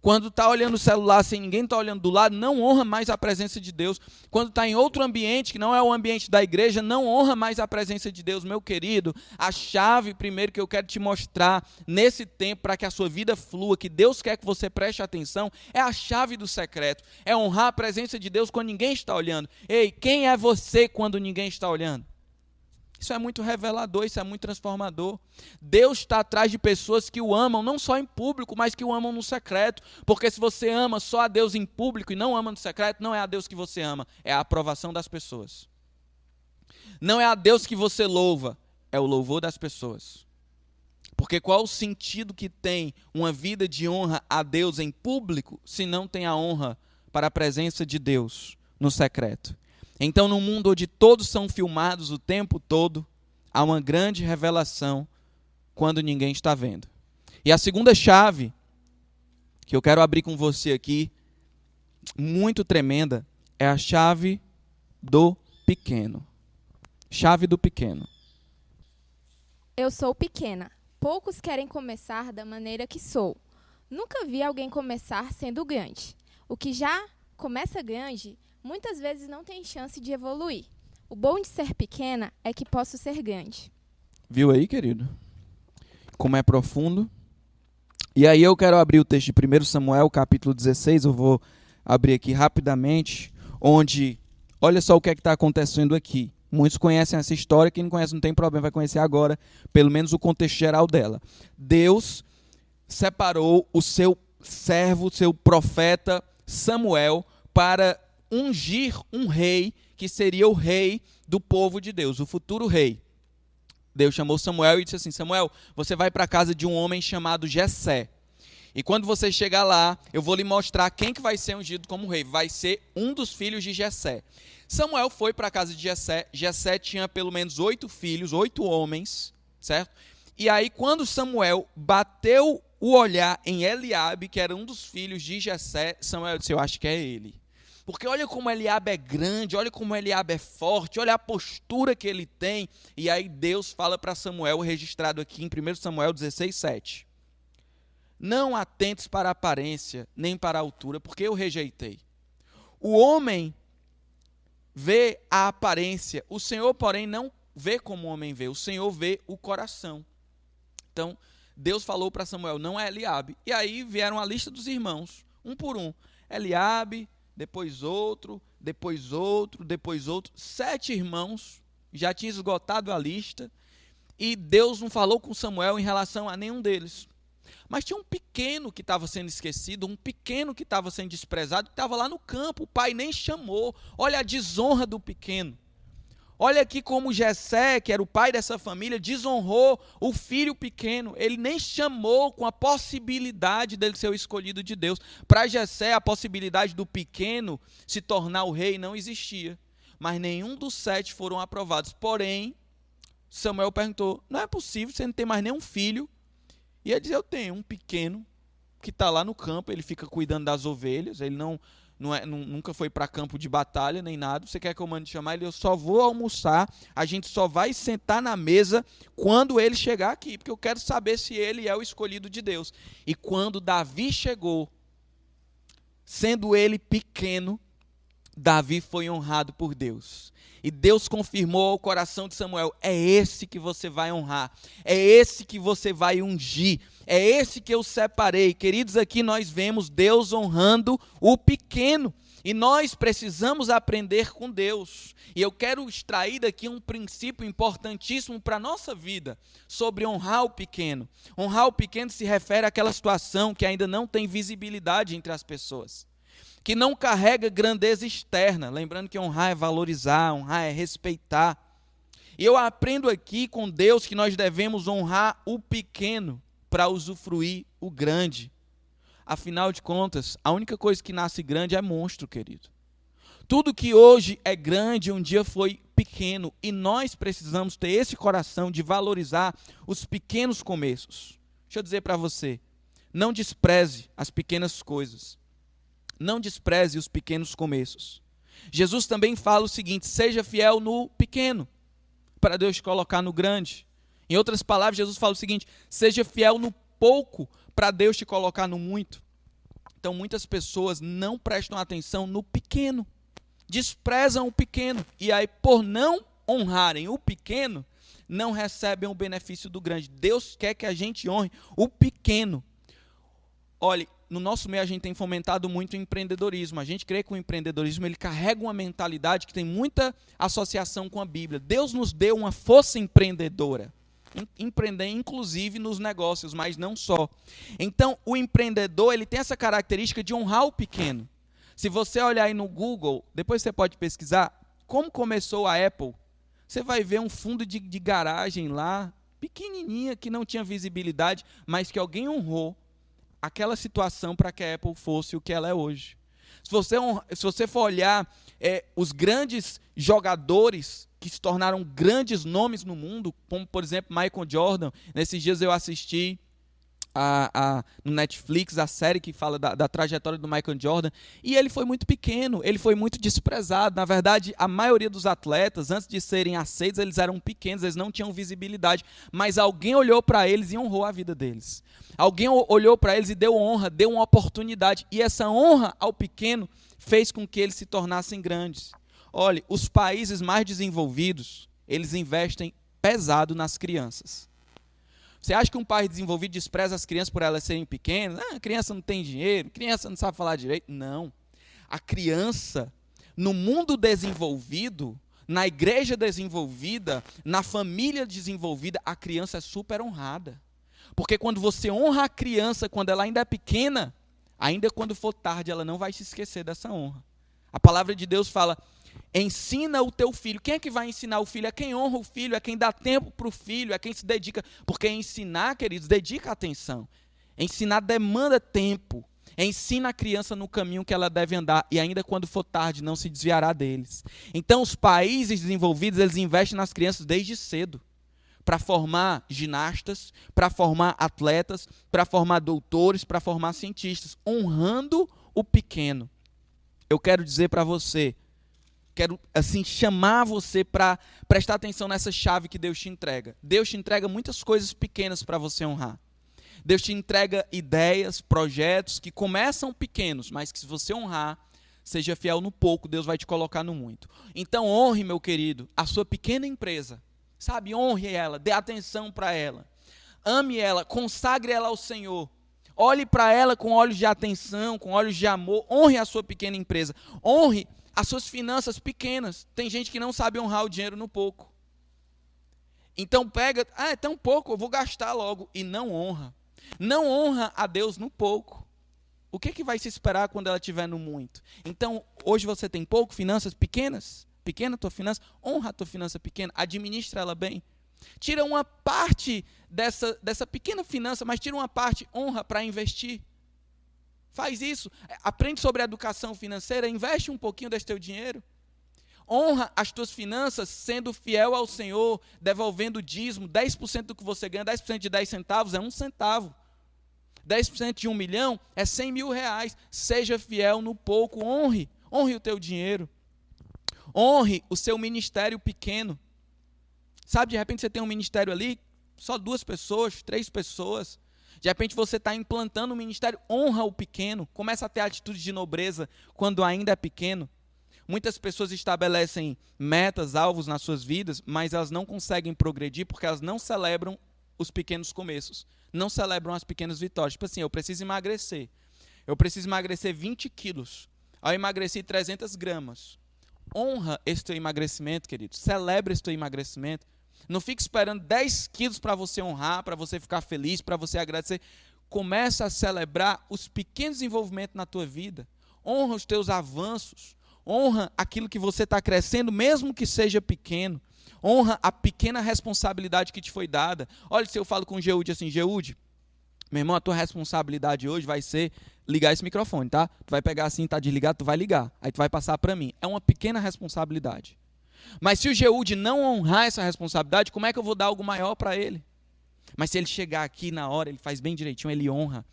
Quando está olhando o celular sem ninguém está olhando do lado, não honra mais a presença de Deus. Quando está em outro ambiente, que não é o ambiente da igreja, não honra mais a presença de Deus. Meu querido, a chave primeiro que eu quero te mostrar nesse tempo para que a sua vida flua, que Deus quer que você preste atenção, é a chave do secreto. É honrar a presença de Deus quando ninguém está olhando. Ei, quem é você quando ninguém está olhando? Isso é muito revelador, isso é muito transformador. Deus está atrás de pessoas que o amam, não só em público, mas que o amam no secreto. Porque se você ama só a Deus em público e não ama no secreto, não é a Deus que você ama, é a aprovação das pessoas. Não é a Deus que você louva, é o louvor das pessoas. Porque qual o sentido que tem uma vida de honra a Deus em público, se não tem a honra para a presença de Deus no secreto? Então, no mundo onde todos são filmados o tempo todo, há uma grande revelação quando ninguém está vendo. E a segunda chave, que eu quero abrir com você aqui, muito tremenda, é a chave do pequeno. Chave do pequeno. Eu sou pequena. Poucos querem começar da maneira que sou. Nunca vi alguém começar sendo grande. O que já começa grande muitas vezes não tem chance de evoluir. O bom de ser pequena é que posso ser grande. Viu aí, querido? Como é profundo. E aí eu quero abrir o texto de 1 Samuel, capítulo 16, eu vou abrir aqui rapidamente, onde, olha só o que é que está acontecendo aqui. Muitos conhecem essa história, quem não conhece não tem problema, vai conhecer agora, pelo menos o contexto geral dela. Deus separou o seu servo, o seu profeta Samuel, para ungir um rei que seria o rei do povo de Deus, o futuro rei. Deus chamou Samuel e disse assim: Samuel, você vai para a casa de um homem chamado Jessé. E quando você chegar lá, eu vou lhe mostrar quem que vai ser ungido como rei. Vai ser um dos filhos de Jessé. Samuel foi para a casa de Jessé. Jessé tinha pelo menos 8 filhos, 8 homens, certo? E aí quando Samuel bateu o olhar em Eliabe, que era um dos filhos de Jessé, Samuel disse: eu acho que é ele. Porque olha como Eliabe é grande, olha como Eliabe é forte, olha a postura que ele tem. E aí Deus fala para Samuel, registrado aqui em 1 Samuel 16:7. Não atentes para a aparência, nem para a altura, porque eu rejeitei. O homem vê a aparência, o Senhor, porém, não vê como o homem vê, o Senhor vê o coração. Então, Deus falou para Samuel: não é Eliabe. E aí vieram a lista dos irmãos, um por um. Eliabe, depois outro, depois outro, depois outro. 7 irmãos, já tinha esgotado a lista, e Deus não falou com Samuel em relação a nenhum deles. Mas tinha um pequeno que estava sendo esquecido, um pequeno que estava sendo desprezado, que estava lá no campo, o pai nem chamou. Olha a desonra do pequeno. Olha aqui como Jessé, que era o pai dessa família, desonrou o filho pequeno. Ele nem chamou com a possibilidade dele ser o escolhido de Deus. Para Jessé, a possibilidade do pequeno se tornar o rei não existia. Mas nenhum dos 7 foram aprovados. Porém, Samuel perguntou, não é possível, você não tem mais nenhum filho? E ele disse, eu tenho um pequeno que está lá no campo, ele fica cuidando das ovelhas, ele nunca foi para campo de batalha nem nada. Você quer que eu mande chamar ele? Eu só vou almoçar, a gente só vai sentar na mesa quando ele chegar aqui, porque eu quero saber se ele é o escolhido de Deus. E quando Davi chegou, sendo ele pequeno, Davi foi honrado por Deus. E Deus confirmou ao coração de Samuel, é esse que você vai honrar, é esse que você vai ungir, é esse que eu separei. Queridos, aqui nós vemos Deus honrando o pequeno, e nós precisamos aprender com Deus. E eu quero extrair daqui um princípio importantíssimo para a nossa vida, sobre honrar o pequeno. Honrar o pequeno se refere àquela situação que ainda não tem visibilidade entre as pessoas, que não carrega grandeza externa. Lembrando que honrar é valorizar, honrar é respeitar. E eu aprendo aqui com Deus que nós devemos honrar o pequeno para usufruir o grande. Afinal de contas, a única coisa que nasce grande é monstro, querido. Tudo que hoje é grande, um dia foi pequeno. E nós precisamos ter esse coração de valorizar os pequenos começos. Deixa eu dizer para você, não despreze as pequenas coisas. Não despreze os pequenos começos. Jesus também fala o seguinte, seja fiel no pequeno, para Deus te colocar no grande. Em outras palavras, Jesus fala o seguinte, seja fiel no pouco, para Deus te colocar no muito. Então, muitas pessoas não prestam atenção no pequeno, desprezam o pequeno, e aí, por não honrarem o pequeno, não recebem o benefício do grande. Deus quer que a gente honre o pequeno. Olhe, no nosso meio a gente tem fomentado muito o empreendedorismo. A gente crê que o empreendedorismo ele carrega uma mentalidade que tem muita associação com a Bíblia. Deus nos deu uma força empreendedora. Empreender inclusive nos negócios, mas não só. Então, o empreendedor ele tem essa característica de honrar o pequeno. Se você olhar aí no Google, depois você pode pesquisar, como começou a Apple, você vai ver um fundo de garagem lá, pequenininha, que não tinha visibilidade, mas que alguém honrou aquela situação para que a Apple fosse o que ela é hoje. Se você for olhar os grandes jogadores que se tornaram grandes nomes no mundo, como por exemplo Michael Jordan, nesses dias eu assisti no Netflix a série que fala da trajetória do Michael Jordan, e ele foi muito pequeno, ele foi muito desprezado. Na verdade, a maioria dos atletas, antes de serem aceitos, eles eram pequenos, eles não tinham visibilidade, mas alguém olhou para eles e honrou a vida deles. Alguém olhou para eles e deu honra, deu uma oportunidade, e essa honra ao pequeno fez com que eles se tornassem grandes. Olhe, os países mais desenvolvidos, eles investem pesado nas crianças. Você acha que um país desenvolvido despreza as crianças por elas serem pequenas? A criança não tem dinheiro, a criança não sabe falar direito. Não. A criança, no mundo desenvolvido, na igreja desenvolvida, na família desenvolvida, a criança é super honrada. Porque quando você honra a criança, quando ela ainda é pequena, ainda quando for tarde, ela não vai se esquecer dessa honra. A palavra de Deus fala, ensina o teu filho. Quem é que vai ensinar o filho? É quem honra o filho, é quem dá tempo para o filho, é quem se dedica. Porque ensinar, queridos, dedica atenção. Ensinar demanda tempo. Ensina a criança no caminho que ela deve andar, e ainda quando for tarde, não se desviará deles. Então, os países desenvolvidos, eles investem nas crianças desde cedo, para formar ginastas, para formar atletas, para formar doutores, para formar cientistas, honrando o pequeno. Eu quero dizer para você, quero assim chamar você para prestar atenção nessa chave que Deus te entrega. Deus te entrega muitas coisas pequenas para você honrar. Deus te entrega ideias, projetos que começam pequenos, mas que se você honrar, seja fiel no pouco, Deus vai te colocar no muito. Então honre, meu querido, a sua pequena empresa. Sabe, honre ela, dê atenção para ela. Ame ela, consagre ela ao Senhor. Olhe para ela com olhos de atenção, com olhos de amor. Honre a sua pequena empresa. Honre as suas finanças pequenas. Tem gente que não sabe honrar o dinheiro no pouco. Então pega, é tão pouco, eu vou gastar logo. E não honra. Não honra a Deus no pouco. O que vai se esperar quando ela estiver no muito? Então, hoje você tem pouco, finanças pequenas, pequena a tua finança, honra a tua finança pequena, administra ela bem. Tira uma parte dessa pequena finança, mas tira uma parte, honra para investir. Faz isso. Aprende sobre educação financeira, investe um pouquinho desse teu dinheiro. Honra as tuas finanças sendo fiel ao Senhor, devolvendo o dízimo. 10% do que você ganha, 10% de 10 centavos é 1 centavo. 10% de 1 milhão é 100 mil reais. Seja fiel no pouco, honre o teu dinheiro. Honre o seu ministério pequeno. Sabe, de repente você tem um ministério ali, só 2 pessoas, 3 pessoas. De repente você está implantando um ministério, honra o pequeno. Começa a ter atitude de nobreza quando ainda é pequeno. Muitas pessoas estabelecem metas, alvos nas suas vidas, mas elas não conseguem progredir porque elas não celebram os pequenos começos. Não celebram as pequenas vitórias. Tipo assim, eu preciso emagrecer. Eu preciso emagrecer 20 quilos. Eu emagreci 300 gramas. Honra esse teu emagrecimento, querido. Celebre esse teu emagrecimento. Não fique esperando 10 quilos para você honrar, para você ficar feliz, para você agradecer. Começa a celebrar os pequenos desenvolvimentos na tua vida. Honra os teus avanços. Honra aquilo que você está crescendo, mesmo que seja pequeno. Honra a pequena responsabilidade que te foi dada. Olha, se eu falo com o Geude assim, Geude, meu irmão, a tua responsabilidade hoje vai ser ligar esse microfone, tá? Tu vai pegar assim, tá desligado, tu vai ligar. Aí tu vai passar para mim. É uma pequena responsabilidade. Mas se o Geude não honrar essa responsabilidade, como é que eu vou dar algo maior para ele? Mas se ele chegar aqui na hora, ele faz bem direitinho, ele honra.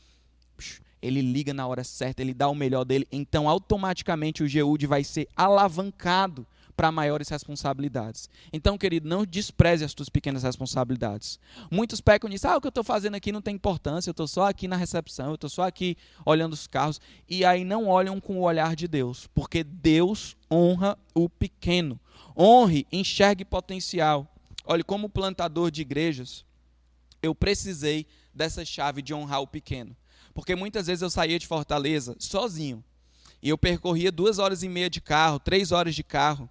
Ele liga na hora certa, ele dá o melhor dele. Então, automaticamente, o Geude vai ser alavancado para maiores responsabilidades. Então, querido, não despreze as tuas pequenas responsabilidades. Muitos pecam nisso, o que eu estou fazendo aqui não tem importância, eu estou só aqui na recepção, eu estou só aqui olhando os carros, e aí não olham com o olhar de Deus, porque Deus honra o pequeno. Honre, enxergue potencial. Olha, como plantador de igrejas, eu precisei dessa chave de honrar o pequeno, porque muitas vezes eu saía de Fortaleza sozinho, e eu percorria 2h30 de carro, 3 horas de carro,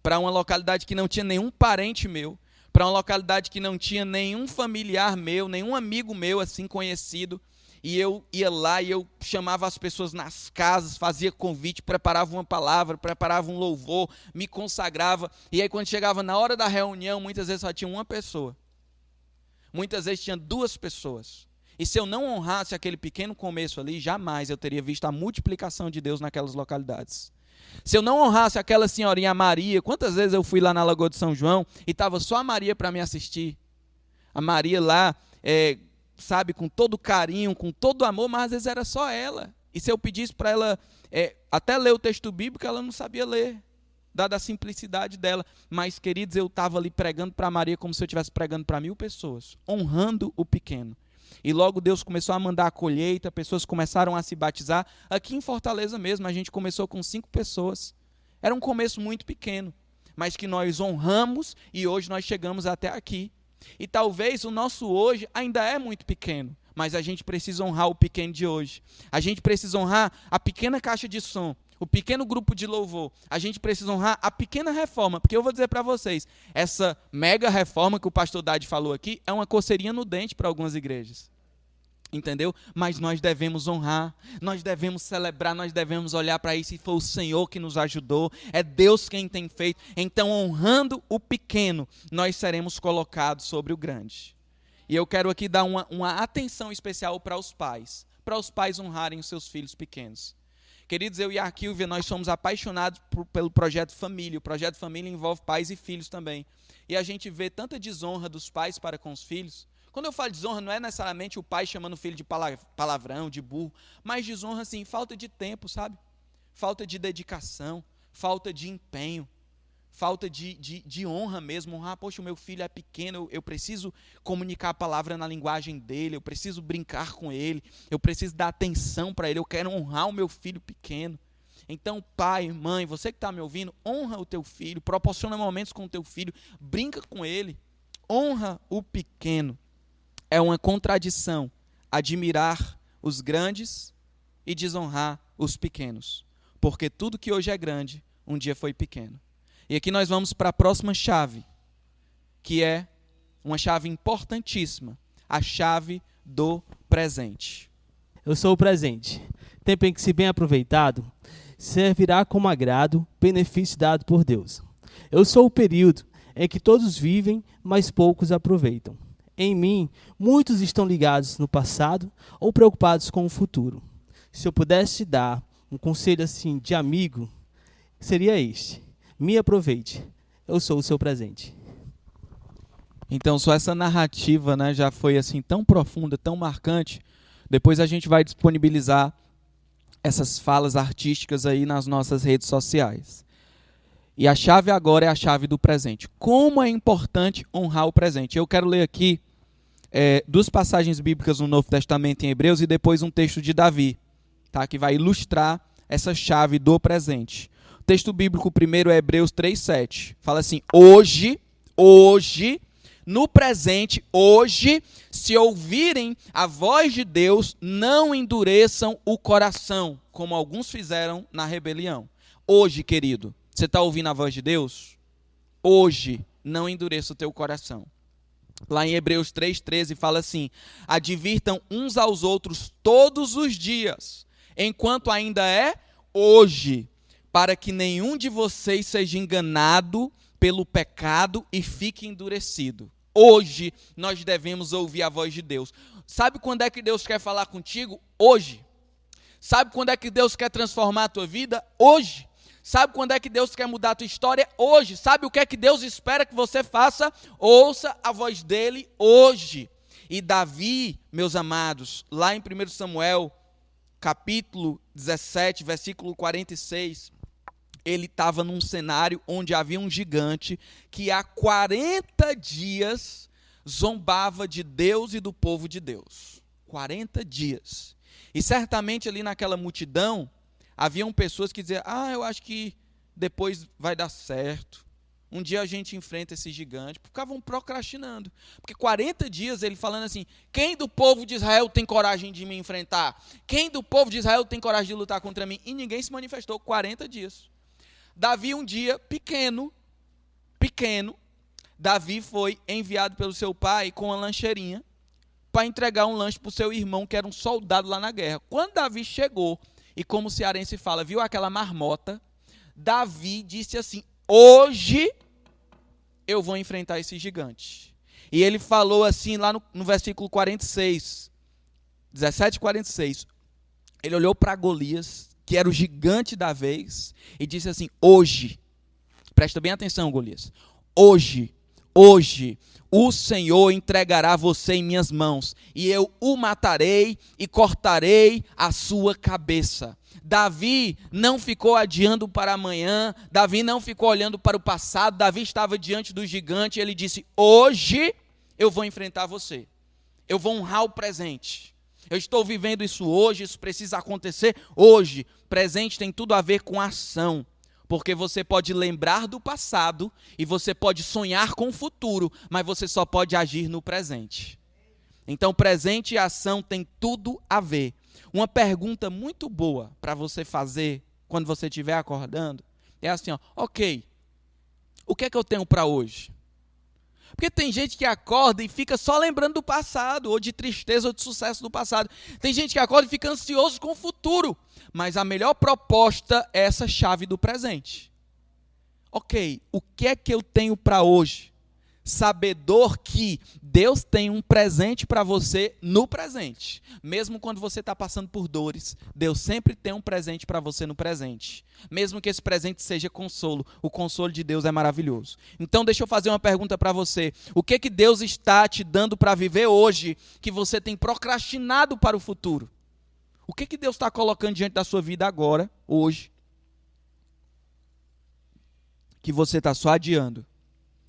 para uma localidade que não tinha nenhum parente meu, para uma localidade que não tinha nenhum familiar meu, nenhum amigo meu assim conhecido, e eu ia lá e eu chamava as pessoas nas casas, fazia convite, preparava uma palavra, preparava um louvor, me consagrava, e aí quando chegava na hora da reunião, muitas vezes só tinha uma pessoa, muitas vezes tinha 2 pessoas, e se eu não honrasse aquele pequeno começo ali, jamais eu teria visto a multiplicação de Deus naquelas localidades. Se eu não honrasse aquela senhorinha Maria, quantas vezes eu fui lá na Lagoa de São João e estava só a Maria para me assistir? A Maria lá, sabe, com todo carinho, com todo amor, mas às vezes era só ela. E se eu pedisse para ela até ler o texto bíblico, ela não sabia ler, dada a simplicidade dela. Mas, queridos, eu estava ali pregando para Maria como se eu estivesse pregando para 1000 pessoas, honrando o pequeno. E logo Deus começou a mandar a colheita, pessoas começaram a se batizar. Aqui em Fortaleza mesmo, a gente começou com 5 pessoas. Era um começo muito pequeno, mas que nós honramos e hoje nós chegamos até aqui. E talvez o nosso hoje ainda é muito pequeno, mas a gente precisa honrar o pequeno de hoje. A gente precisa honrar a pequena caixa de som, o pequeno grupo de louvor. A gente precisa honrar a pequena reforma, porque eu vou dizer para vocês, essa mega reforma que o pastor Dade falou aqui é uma coceirinha no dente para algumas igrejas. Entendeu? Mas nós devemos honrar, nós devemos celebrar, nós devemos olhar para isso e foi o Senhor que nos ajudou, é Deus quem tem feito. Então, honrando o pequeno, nós seremos colocados sobre o grande. E eu quero aqui dar uma atenção especial para os pais honrarem os seus filhos pequenos. Queridos, eu e a Arquívia, nós somos apaixonados pelo Projeto Família. O Projeto Família envolve pais e filhos também. E a gente vê tanta desonra dos pais para com os filhos. Quando eu falo desonra, não é necessariamente o pai chamando o filho de palavrão, de burro, mas desonra, assim, falta de tempo, sabe? Falta de dedicação, falta de empenho, falta de honra mesmo. Honrar, poxa, o meu filho é pequeno, eu preciso comunicar a palavra na linguagem dele, eu preciso brincar com ele, eu preciso dar atenção para ele, eu quero honrar o meu filho pequeno. Então, pai, mãe, você que está me ouvindo, honra o teu filho, proporciona momentos com o teu filho, brinca com ele, honra o pequeno. É uma contradição admirar os grandes e desonrar os pequenos. Porque tudo que hoje é grande, um dia foi pequeno. E aqui nós vamos para a próxima chave, que é uma chave importantíssima, a chave do presente. Eu sou o presente. Tempo em que, se bem aproveitado, servirá como agrado, benefício dado por Deus. Eu sou o período em que todos vivem, mas poucos aproveitam. Em mim, muitos estão ligados no passado ou preocupados com o futuro. Se eu pudesse dar um conselho assim de amigo, seria este: me aproveite. Eu sou o seu presente. Então, só essa narrativa, né, já foi assim tão profunda, tão marcante. Depois a gente vai disponibilizar essas falas artísticas aí nas nossas redes sociais. E a chave agora é a chave do presente. Como é importante honrar o presente. Eu quero ler aqui duas passagens bíblicas no Novo Testamento em Hebreus e depois um texto de Davi, tá, que vai ilustrar essa chave do presente. O texto bíblico primeiro é Hebreus 3:7. Fala assim: hoje, no presente, hoje, se ouvirem a voz de Deus, não endureçam o coração, como alguns fizeram na rebelião. Hoje, querido, você está ouvindo a voz de Deus? Hoje, não endureça o teu coração. Lá em Hebreus 3:13 fala assim: advirtam uns aos outros todos os dias, enquanto ainda é hoje, para que nenhum de vocês seja enganado pelo pecado e fique endurecido. Hoje nós devemos ouvir a voz de Deus. Sabe quando é que Deus quer falar contigo? Hoje. Sabe quando é que Deus quer transformar a tua vida? Hoje. Sabe quando é que Deus quer mudar a tua história? Hoje. Sabe o que é que Deus espera que você faça? Ouça a voz dele hoje. E Davi, meus amados, lá em 1 Samuel, capítulo 17, versículo 46, ele estava num cenário onde havia um gigante que há 40 dias zombava de Deus e do povo de Deus. 40 dias. E certamente ali naquela multidão, haviam pessoas que diziam: eu acho que depois vai dar certo. Um dia a gente enfrenta esse gigante. Ficavam procrastinando. Porque 40 dias ele falando assim: quem do povo de Israel tem coragem de me enfrentar? Quem do povo de Israel tem coragem de lutar contra mim? E ninguém se manifestou. 40 dias. Davi um dia, pequeno, Davi foi enviado pelo seu pai com uma lancheirinha para entregar um lanche para o seu irmão, que era um soldado lá na guerra. Quando Davi chegou, e como o cearense fala, viu aquela marmota, Davi disse assim: hoje eu vou enfrentar esse gigante. E ele falou assim lá no versículo 46, 17:46, ele olhou para Golias, que era o gigante da vez, e disse assim: hoje, presta bem atenção, Golias, hoje o Senhor entregará você em minhas mãos, e eu o matarei e cortarei a sua cabeça. Davi não ficou adiando para amanhã, Davi não ficou olhando para o passado, Davi estava diante do gigante, e ele disse: hoje eu vou enfrentar você, eu vou honrar o presente. Eu estou vivendo isso hoje, isso precisa acontecer hoje. Presente tem tudo a ver com ação, porque você pode lembrar do passado e você pode sonhar com o futuro, mas você só pode agir no presente. Então, presente e ação tem tudo a ver. Uma pergunta muito boa para você fazer quando você estiver acordando é assim: ok, o que é que eu tenho para hoje? Porque tem gente que acorda e fica só lembrando do passado, ou de tristeza ou de sucesso do passado. Tem gente que acorda e fica ansioso com o futuro. Mas a melhor proposta é essa chave do presente. Ok, o que é que eu tenho para hoje? Sabedor que Deus tem um presente para você no presente. Mesmo quando você está passando por dores, Deus sempre tem um presente para você no presente. Mesmo que esse presente seja consolo, o consolo de Deus é maravilhoso. Então deixa eu fazer uma pergunta para você. O que Deus está te dando para viver hoje que você tem procrastinado para o futuro? O que Deus está colocando diante da sua vida agora, hoje, que você está só adiando?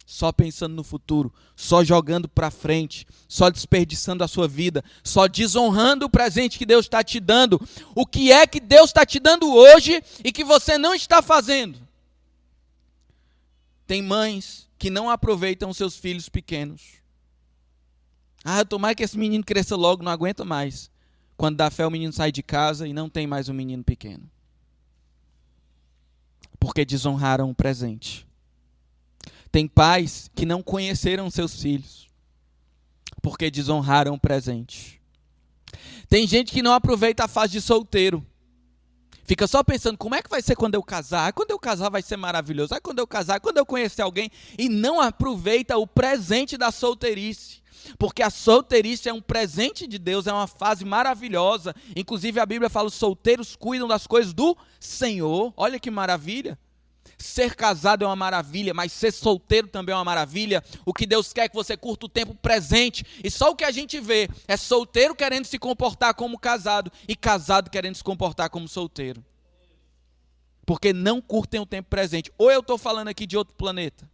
Só pensando no futuro, só jogando para frente, só desperdiçando a sua vida, só desonrando o presente que Deus está te dando. O que é que Deus está te dando hoje e que você não está fazendo? Tem mães que não aproveitam seus filhos pequenos. Tomara que esse menino cresça logo, não aguenta mais. Quando dá fé, o menino sai de casa e não tem mais um menino pequeno. Porque desonraram o presente. Tem pais que não conheceram seus filhos. Porque desonraram o presente. Tem gente que não aproveita a fase de solteiro. Fica só pensando, como é que vai ser quando eu casar? Quando eu casar vai ser maravilhoso. Quando eu casar, quando eu conhecer alguém. E não aproveita o presente da solteirice. Porque a solteirice é um presente de Deus, é uma fase maravilhosa. Inclusive a Bíblia fala, os solteiros cuidam das coisas do Senhor. Olha que maravilha. Ser casado é uma maravilha, mas ser solteiro também é uma maravilha. O que Deus quer é que você curta o tempo presente. E só o que a gente vê é solteiro querendo se comportar como casado e casado querendo se comportar como solteiro. Porque não curtem o tempo presente. Ou eu estou falando aqui de outro planeta,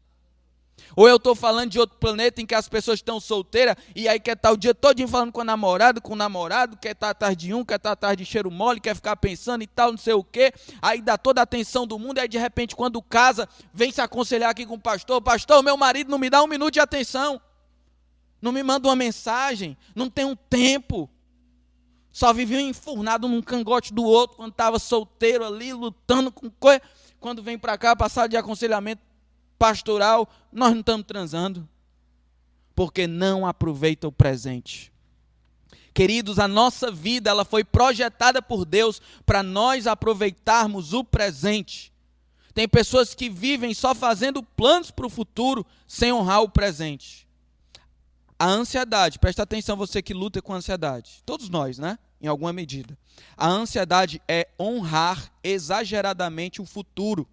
ou eu estou falando de outro planeta em que as pessoas estão solteiras e aí quer estar o dia todinho falando com o namorado, quer estar atrás de um, quer estar atrás de cheiro mole, quer ficar pensando e tal, não sei o quê. Aí dá toda a atenção do mundo e aí de repente quando casa, vem se aconselhar aqui com o pastor. Pastor, meu marido não me dá 1 minuto de atenção. Não me manda uma mensagem, não tem um tempo. Só vivia enfurnado num cangote do outro quando estava solteiro ali, lutando com coisa. Quando vem para cá, passar de aconselhamento pastoral, nós não estamos transando, porque não aproveita o presente. Queridos, a nossa vida ela foi projetada por Deus para nós aproveitarmos o presente. Tem pessoas que vivem só fazendo planos para o futuro, sem honrar o presente. A ansiedade, presta atenção você que luta com ansiedade, todos nós, né? Em alguma medida. A ansiedade é honrar exageradamente o futuro,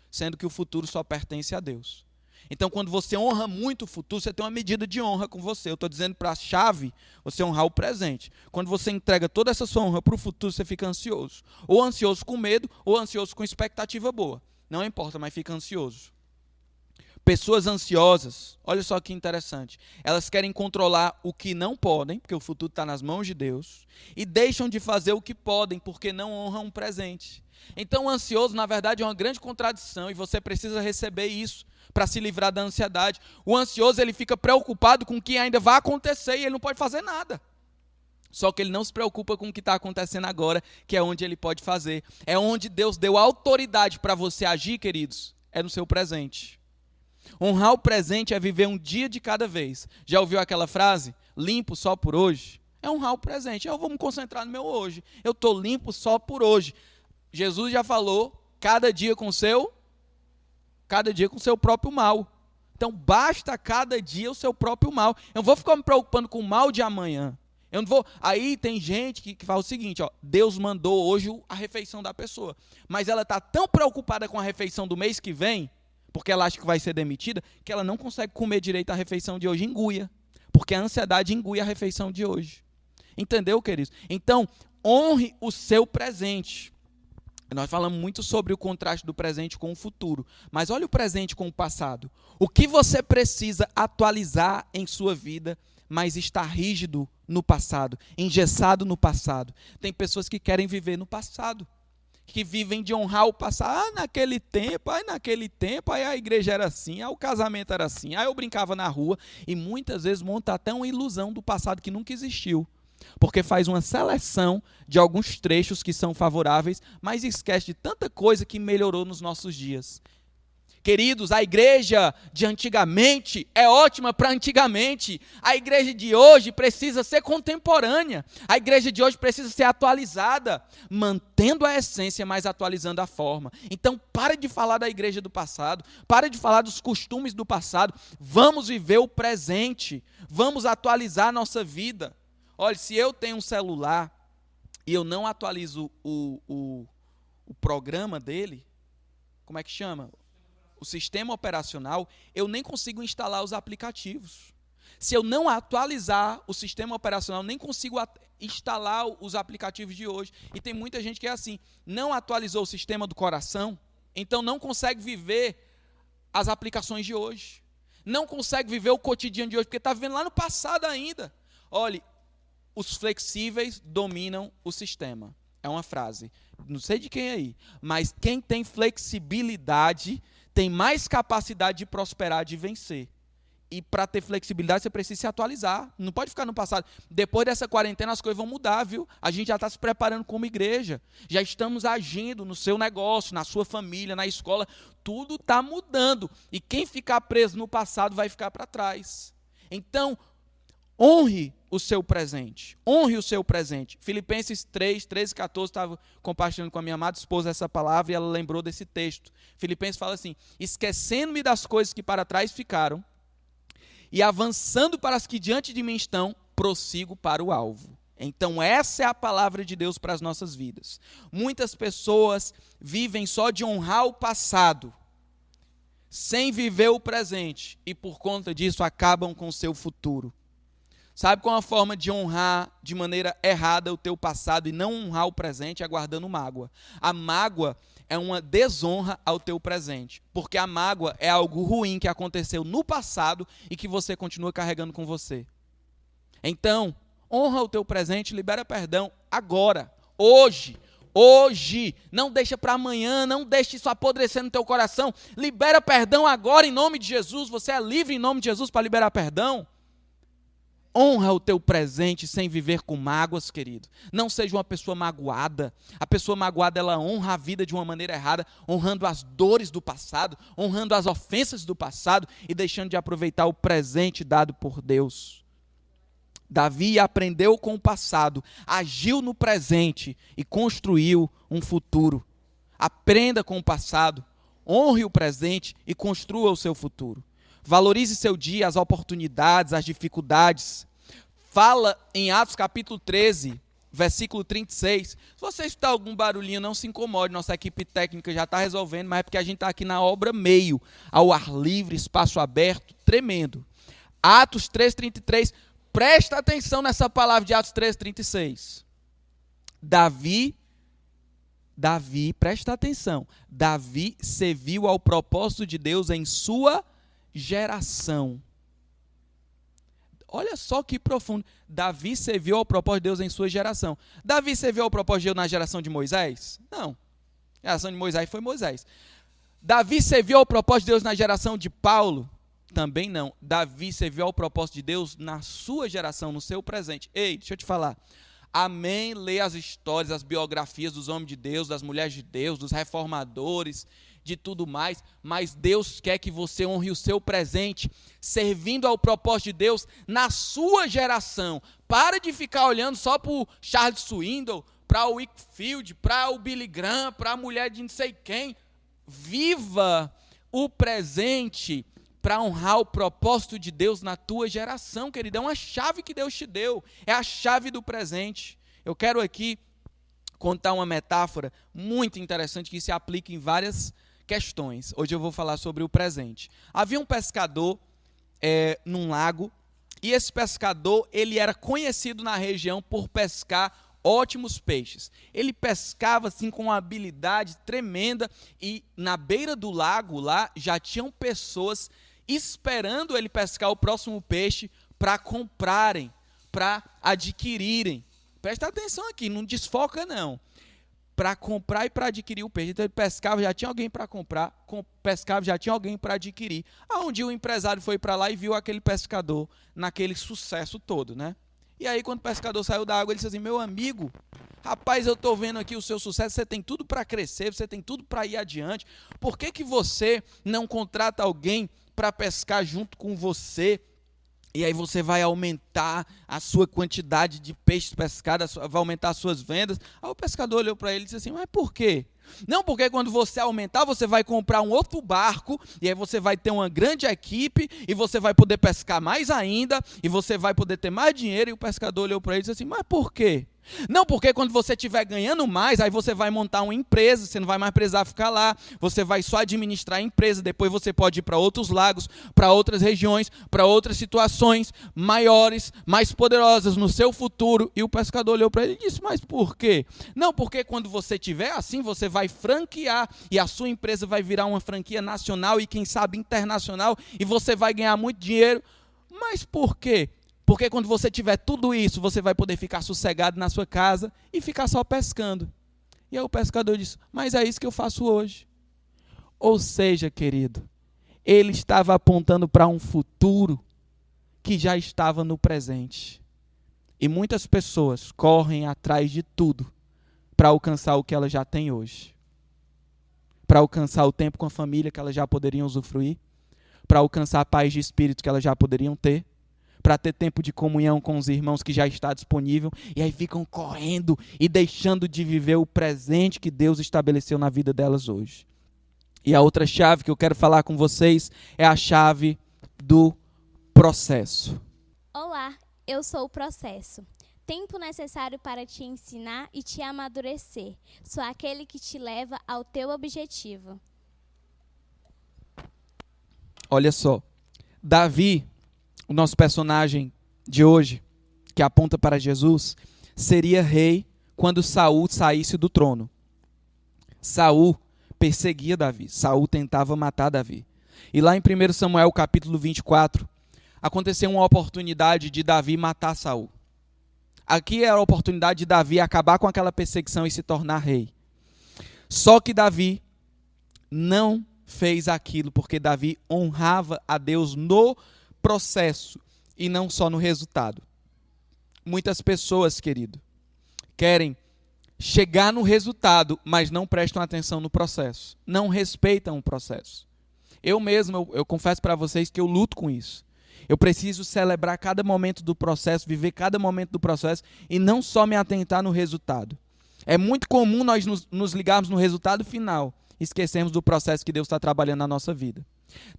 sendo que o futuro só pertence a Deus. Então, quando você honra muito o futuro, você tem uma medida de honra com você. Eu estou dizendo para a chave, você honrar o presente. Quando você entrega toda essa sua honra para o futuro, você fica ansioso. Ou ansioso com medo, ou ansioso com expectativa boa. Não importa, mas fica ansioso. Pessoas ansiosas, olha só que interessante, elas querem controlar o que não podem, porque o futuro está nas mãos de Deus, e deixam de fazer o que podem, porque não honram o presente. Então o ansioso, na verdade, é uma grande contradição, e você precisa receber isso para se livrar da ansiedade. O ansioso, ele fica preocupado com o que ainda vai acontecer, e ele não pode fazer nada. Só que ele não se preocupa com o que está acontecendo agora, que é onde ele pode fazer. É onde Deus deu autoridade para você agir, queridos, é no seu presente. Honrar o presente é viver um dia de cada vez. Já ouviu aquela frase? Limpo só por hoje? É honrar o presente. Eu vou me concentrar no meu hoje. Eu estou limpo só por hoje. Jesus já falou, cada dia com seu próprio mal. Então basta cada dia o seu próprio mal. Eu não vou ficar me preocupando com o mal de amanhã. Eu não vou. Aí tem gente que fala o seguinte, ó, Deus mandou hoje a refeição da pessoa, mas ela está tão preocupada com a refeição do mês que vem, porque ela acha que vai ser demitida, que ela não consegue comer direito a refeição de hoje, enguia. Porque a ansiedade engui a refeição de hoje. Entendeu, queridos? Então, honre o seu presente. Nós falamos muito sobre o contraste do presente com o futuro. Mas olha o presente com o passado. O que você precisa atualizar em sua vida, mas está rígido no passado, engessado no passado. Tem pessoas que querem viver no passado, que vivem de honrar o passado. Naquele tempo, aí a igreja era assim, aí o casamento era assim, aí eu brincava na rua, e muitas vezes monta até uma ilusão do passado que nunca existiu, porque faz uma seleção de alguns trechos que são favoráveis, mas esquece de tanta coisa que melhorou nos nossos dias. Queridos, a igreja de antigamente é ótima para antigamente. A igreja de hoje precisa ser contemporânea. A igreja de hoje precisa ser atualizada, mantendo a essência, mas atualizando a forma. Então, pare de falar da igreja do passado, pare de falar dos costumes do passado. Vamos viver o presente, vamos atualizar a nossa vida. Olha, se eu tenho um celular e eu não atualizo o programa dele, como é que chama? O sistema operacional, eu nem consigo instalar os aplicativos. Se eu não atualizar o sistema operacional, nem consigo instalar os aplicativos de hoje. E tem muita gente que é assim, não atualizou o sistema do coração, então não consegue viver as aplicações de hoje. Não consegue viver o cotidiano de hoje, porque está vivendo lá no passado ainda. Olhe, os flexíveis dominam o sistema. É uma frase, não sei de quem é aí, mas quem tem flexibilidade tem mais capacidade de prosperar, de vencer. E para ter flexibilidade, você precisa se atualizar. Não pode ficar no passado. Depois dessa quarentena, as coisas vão mudar, viu? A gente já está se preparando como igreja. Já estamos agindo no seu negócio, na sua família, na escola. Tudo está mudando. E quem ficar preso no passado vai ficar para trás. Então, honre o seu presente. Honre o seu presente. Filipenses 3, 13 e 14, estava compartilhando com a minha amada esposa essa palavra e ela lembrou desse texto. Filipenses fala assim: esquecendo-me das coisas que para trás ficaram, e avançando para as que diante de mim estão, prossigo para o alvo. Então essa é a palavra de Deus para as nossas vidas. Muitas pessoas vivem só de honrar o passado, sem viver o presente, e por conta disso acabam com o seu futuro. Sabe qual é a forma de honrar de maneira errada o teu passado e não honrar o presente? É guardando mágoa. A mágoa é uma desonra ao teu presente, porque a mágoa é algo ruim que aconteceu no passado e que você continua carregando com você. Então, honra o teu presente, libera perdão agora, hoje, não deixa para amanhã, não deixe isso apodrecer no teu coração, libera perdão agora em nome de Jesus, você é livre em nome de Jesus para liberar perdão. Honra o teu presente sem viver com mágoas, querido. Não seja uma pessoa magoada. A pessoa magoada, ela honra a vida de uma maneira errada, honrando as dores do passado, honrando as ofensas do passado e deixando de aproveitar o presente dado por Deus. Davi aprendeu com o passado, agiu no presente e construiu um futuro. Aprenda com o passado, honre o presente e construa o seu futuro. Valorize seu dia, as oportunidades, as dificuldades. Fala em Atos capítulo 13, versículo 36. Se você escutar algum barulhinho, não se incomode. Nossa equipe técnica já está resolvendo, mas é porque a gente está aqui na obra meio, ao ar livre, espaço aberto, tremendo. Atos 13:33. Presta atenção nessa palavra de Atos 13:36. Davi, presta atenção. Davi serviu ao propósito de Deus em sua geração. Olha só que profundo. Davi serviu ao propósito de Deus em sua geração. Davi serviu ao propósito de Deus na geração de Moisés? Não. A geração de Moisés foi Moisés. Davi serviu ao propósito de Deus na geração de Paulo? Também não. Davi serviu ao propósito de Deus na sua geração, no seu presente. Ei, deixa eu te falar. Amém, lê as histórias, as biografias dos homens de Deus, das mulheres de Deus, dos reformadores, de tudo mais, mas Deus quer que você honre o seu presente, servindo ao propósito de Deus na sua geração. Para de ficar olhando só para o Charles Swindoll, para o Whitfield, para o Billy Graham, para a mulher de não sei quem. Viva o presente para honrar o propósito de Deus na tua geração, querido. É uma chave que Deus te deu, é a chave do presente. Eu quero aqui contar uma metáfora muito interessante que se aplica em várias questões. Hoje eu vou falar sobre o presente. Havia um pescador num lago, e esse pescador, ele era conhecido na região por pescar ótimos peixes. Ele pescava assim com uma habilidade tremenda, e na beira do lago lá já tinham pessoas esperando ele pescar o próximo peixe para comprarem, para adquirirem. Presta atenção aqui, não desfoca não. Para comprar e para adquirir o peixe. Então ele pescava, já tinha alguém para comprar, pescava, já tinha alguém para adquirir. Um dia o empresário foi para lá e viu aquele pescador naquele sucesso todo, né? E aí quando o pescador saiu da água, ele disse assim: meu amigo, rapaz, eu estou vendo aqui o seu sucesso, você tem tudo para crescer, você tem tudo para ir adiante. Por que que você não contrata alguém para pescar junto com você? E aí você vai aumentar a sua quantidade de peixes pescados, vai aumentar as suas vendas. Aí o pescador olhou para ele e disse assim: mas por quê? Não, porque quando você aumentar, você vai comprar um outro barco, e aí você vai ter uma grande equipe, e você vai poder pescar mais ainda, e você vai poder ter mais dinheiro. E o pescador olhou para ele e disse assim: mas por quê? Não, porque quando você estiver ganhando mais, aí você vai montar uma empresa, você não vai mais precisar ficar lá, você vai só administrar a empresa, depois você pode ir para outros lagos, para outras regiões, para outras situações maiores, mais poderosas no seu futuro. E o pescador olhou para ele e disse: mas por quê? Não, porque quando você tiver assim, você vai franquear, e a sua empresa vai virar uma franquia nacional e quem sabe internacional, e você vai ganhar muito dinheiro. Mas por quê? Porque quando você tiver tudo isso, você vai poder ficar sossegado na sua casa e ficar só pescando. E aí o pescador disse: mas é isso que eu faço hoje. Ou seja, querido, ele estava apontando para um futuro que já estava no presente. E muitas pessoas correm atrás de tudo para alcançar o que elas já têm hoje. Para alcançar o tempo com a família que elas já poderiam usufruir, para alcançar a paz de espírito que elas já poderiam ter, para ter tempo de comunhão com os irmãos que já está disponível, e aí ficam correndo e deixando de viver o presente que Deus estabeleceu na vida delas hoje. E a outra chave que eu quero falar com vocês é a chave do processo. Olá, eu sou o processo. Tempo necessário para te ensinar e te amadurecer. Sou aquele que te leva ao teu objetivo. Olha só, Davi, o nosso personagem de hoje, que aponta para Jesus, seria rei quando Saul saísse do trono. Saul perseguia Davi, Saul tentava matar Davi. E lá em 1 Samuel capítulo 24, aconteceu uma oportunidade de Davi matar Saul. Aqui era a oportunidade de Davi acabar com aquela perseguição e se tornar rei. Só que Davi não fez aquilo porque Davi honrava a Deus no processo e não só no resultado. Muitas pessoas, querido, querem chegar no resultado, mas não prestam atenção no processo. Não respeitam o processo. Eu mesmo, eu confesso para vocês que eu luto com isso. Eu preciso celebrar cada momento do processo, viver cada momento do processo e não só me atentar no resultado. É muito comum nós nos ligarmos no resultado final e esquecermos do processo que Deus está trabalhando na nossa vida.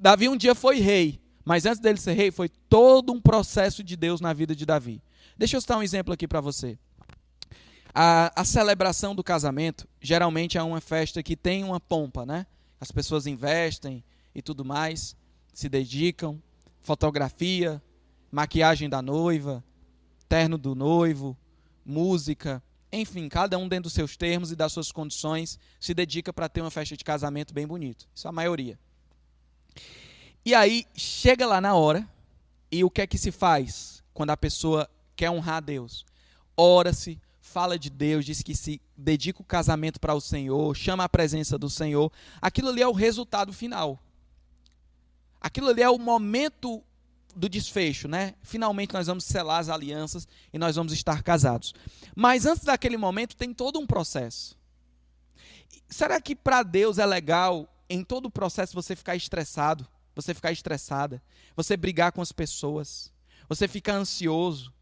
Davi um dia foi rei, mas antes dele ser rei foi todo um processo de Deus na vida de Davi. Deixa eu citar um exemplo aqui para você. A celebração do casamento geralmente é uma festa que tem uma pompa, né? As pessoas investem e tudo mais, se dedicam. Fotografia, maquiagem da noiva, terno do noivo, música, enfim, cada um dentro dos seus termos e das suas condições se dedica para ter uma festa de casamento bem bonito. Isso é a maioria. E aí, chega lá na hora, e o que é que se faz quando a pessoa quer honrar a Deus? Ora-se, fala de Deus, diz que se dedica o casamento para o Senhor, chama a presença do Senhor. Aquilo ali é o resultado final. Aquilo ali é o momento do desfecho, né? Finalmente nós vamos selar as alianças e nós vamos estar casados. Mas antes daquele momento tem todo um processo. Será que para Deus é legal em todo o processo você ficar estressado, você ficar estressada, você brigar com as pessoas, você ficar ansioso,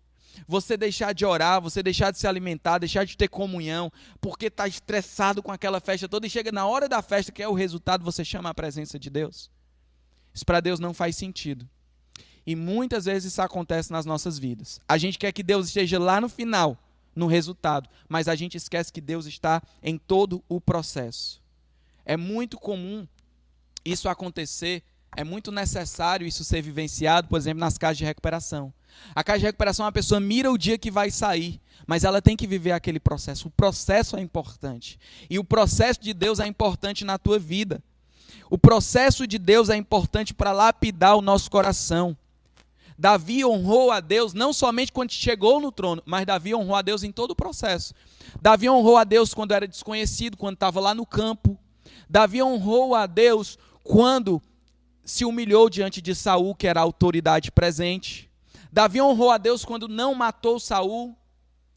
você deixar de orar, você deixar de se alimentar, deixar de ter comunhão, porque está estressado com aquela festa toda e chega na hora da festa, que é o resultado, você chama a presença de Deus? Isso para Deus não faz sentido. E muitas vezes isso acontece nas nossas vidas. A gente quer que Deus esteja lá no final, no resultado, mas a gente esquece que Deus está em todo o processo. É muito comum isso acontecer, é muito necessário isso ser vivenciado, por exemplo, nas casas de recuperação. A casa de recuperação, a pessoa mira o dia que vai sair, mas ela tem que viver aquele processo. O processo é importante. E o processo de Deus é importante na tua vida. O processo de Deus é importante para lapidar o nosso coração. Davi honrou a Deus não somente quando chegou no trono, mas Davi honrou a Deus em todo o processo. Davi honrou a Deus quando era desconhecido, quando estava lá no campo. Davi honrou a Deus quando se humilhou diante de Saul, que era a autoridade presente. Davi honrou a Deus quando não matou Saul,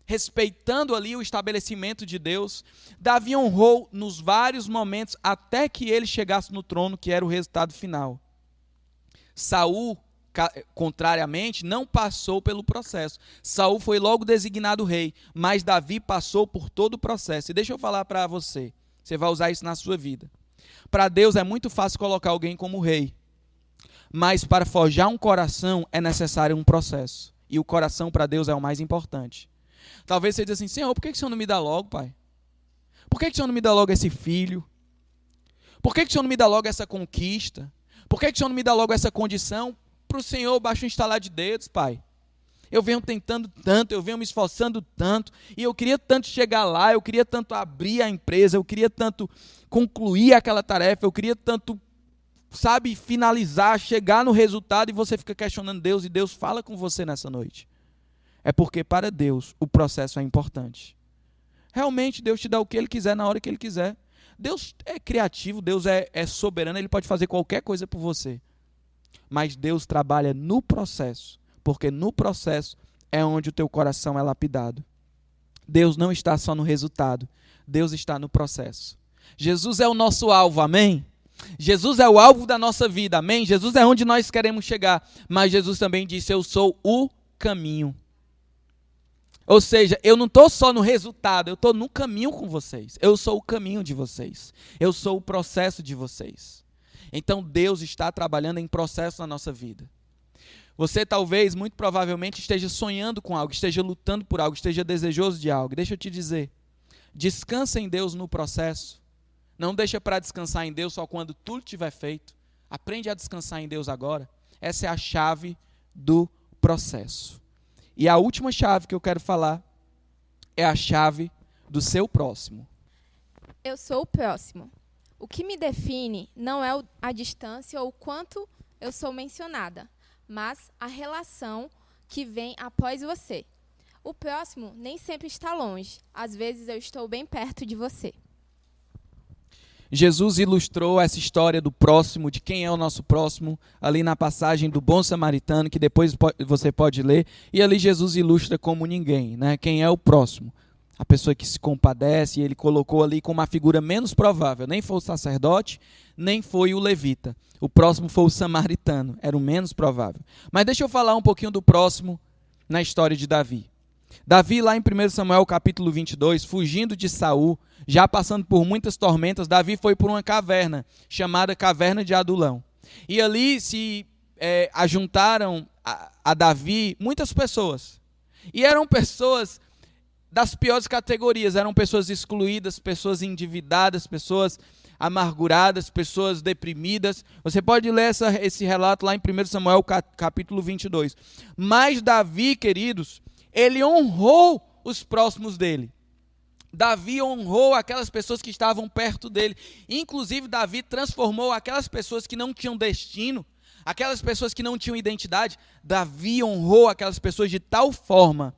respeitando ali o estabelecimento de Deus. Davi honrou nos vários momentos até que ele chegasse no trono, que era o resultado final. Saul, contrariamente, não passou pelo processo. Saul foi logo designado rei, mas Davi passou por todo o processo. E deixa eu falar para você, você vai usar isso na sua vida. Para Deus é muito fácil colocar alguém como rei, mas para forjar um coração é necessário um processo. E o coração para Deus é o mais importante. Talvez você diga assim: Senhor, por que o Senhor não me dá logo, pai? Por que o Senhor não me dá logo esse filho? Por que o Senhor não me dá logo essa conquista? Por que o Senhor não me dá logo essa condição? Para o Senhor, basta um estalar de dedos, pai. Eu venho tentando tanto, eu venho me esforçando tanto, e eu queria tanto chegar lá, eu queria tanto abrir a empresa, eu queria tanto concluir aquela tarefa, eu queria tanto, sabe, finalizar, chegar no resultado, e você fica questionando Deus, e Deus fala com você nessa noite. É porque para Deus o processo é importante. Realmente Deus te dá o que Ele quiser na hora que Ele quiser. Deus é criativo, Deus é soberano, Ele pode fazer qualquer coisa por você. Mas Deus trabalha no processo, porque no processo é onde o teu coração é lapidado. Deus não está só no resultado, Deus está no processo. Jesus é o nosso alvo, amém? Jesus é o alvo da nossa vida, amém? Jesus é onde nós queremos chegar, mas Jesus também disse, eu sou o caminho. Ou seja, eu não estou só no resultado, eu estou no caminho com vocês. Eu sou o caminho de vocês. Eu sou o processo de vocês. Então Deus está trabalhando em processo na nossa vida. Você talvez, muito provavelmente, esteja sonhando com algo, esteja lutando por algo, esteja desejoso de algo. Deixa eu te dizer, descansa em Deus no processo. Não deixa para descansar em Deus só quando tudo estiver feito. Aprende a descansar em Deus agora. Essa é a chave do processo. E a última chave que eu quero falar é a chave do seu próximo. Eu sou o próximo. O que me define não é a distância ou o quanto eu sou mencionada, mas a relação que vem após você. O próximo nem sempre está longe. Às vezes eu estou bem perto de você. Jesus ilustrou essa história do próximo, de quem é o nosso próximo, ali na passagem do bom samaritano, que depois você pode ler, e ali Jesus ilustra como ninguém, né? Quem é o próximo? A pessoa que se compadece, e ele colocou ali como uma figura menos provável, nem foi o sacerdote, nem foi o levita. O próximo foi o samaritano, era o menos provável. Mas deixa eu falar um pouquinho do próximo na história de Davi. Davi, lá em 1 Samuel capítulo 22, fugindo de Saul, já passando por muitas tormentas, Davi foi por uma caverna, chamada Caverna de Adulão. E ali se ajuntaram a Davi muitas pessoas. E eram pessoas das piores categorias, eram pessoas excluídas, pessoas endividadas, pessoas amarguradas, pessoas deprimidas. Você pode ler esse relato lá em 1 Samuel capítulo 22. Mas Davi, queridos, ele honrou os próximos dele. Davi honrou aquelas pessoas que estavam perto dele. Inclusive, Davi transformou aquelas pessoas que não tinham destino, aquelas pessoas que não tinham identidade. Davi honrou aquelas pessoas de tal forma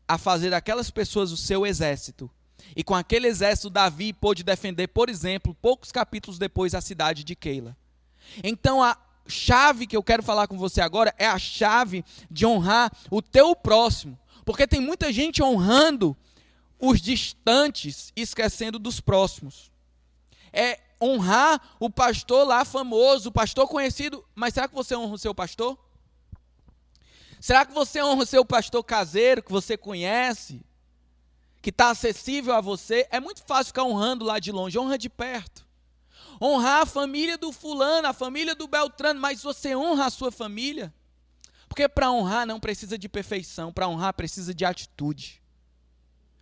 a fazer daquelas pessoas o seu exército. E com aquele exército, Davi pôde defender, por exemplo, poucos capítulos depois, a cidade de Keila. Então, a chave que eu quero falar com você agora é a chave de honrar o teu próximo. Porque tem muita gente honrando os distantes, esquecendo dos próximos. É honrar o pastor lá famoso, o pastor conhecido, mas será que você honra o seu pastor? Será que você honra o seu pastor caseiro, que você conhece, que está acessível a você? É muito fácil ficar honrando lá de longe, honra de perto. Honrar a família do fulano, a família do Beltrano, mas você honra a sua família? Porque para honrar não precisa de perfeição, para honrar precisa de atitude.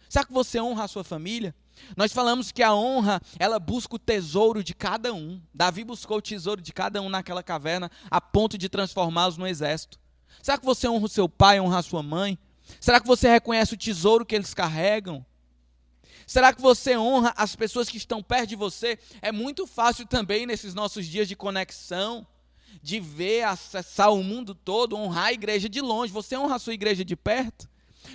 Será que você honra a sua família? Nós falamos que a honra, ela busca o tesouro de cada um. Davi buscou o tesouro de cada um naquela caverna, a ponto de transformá-los no exército. Será que você honra o seu pai, honra a sua mãe? Será que você reconhece o tesouro que eles carregam? Será que você honra as pessoas que estão perto de você? É muito fácil também, nesses nossos dias de conexão, de ver, acessar o mundo todo, honrar a igreja de longe. Você honra a sua igreja de perto?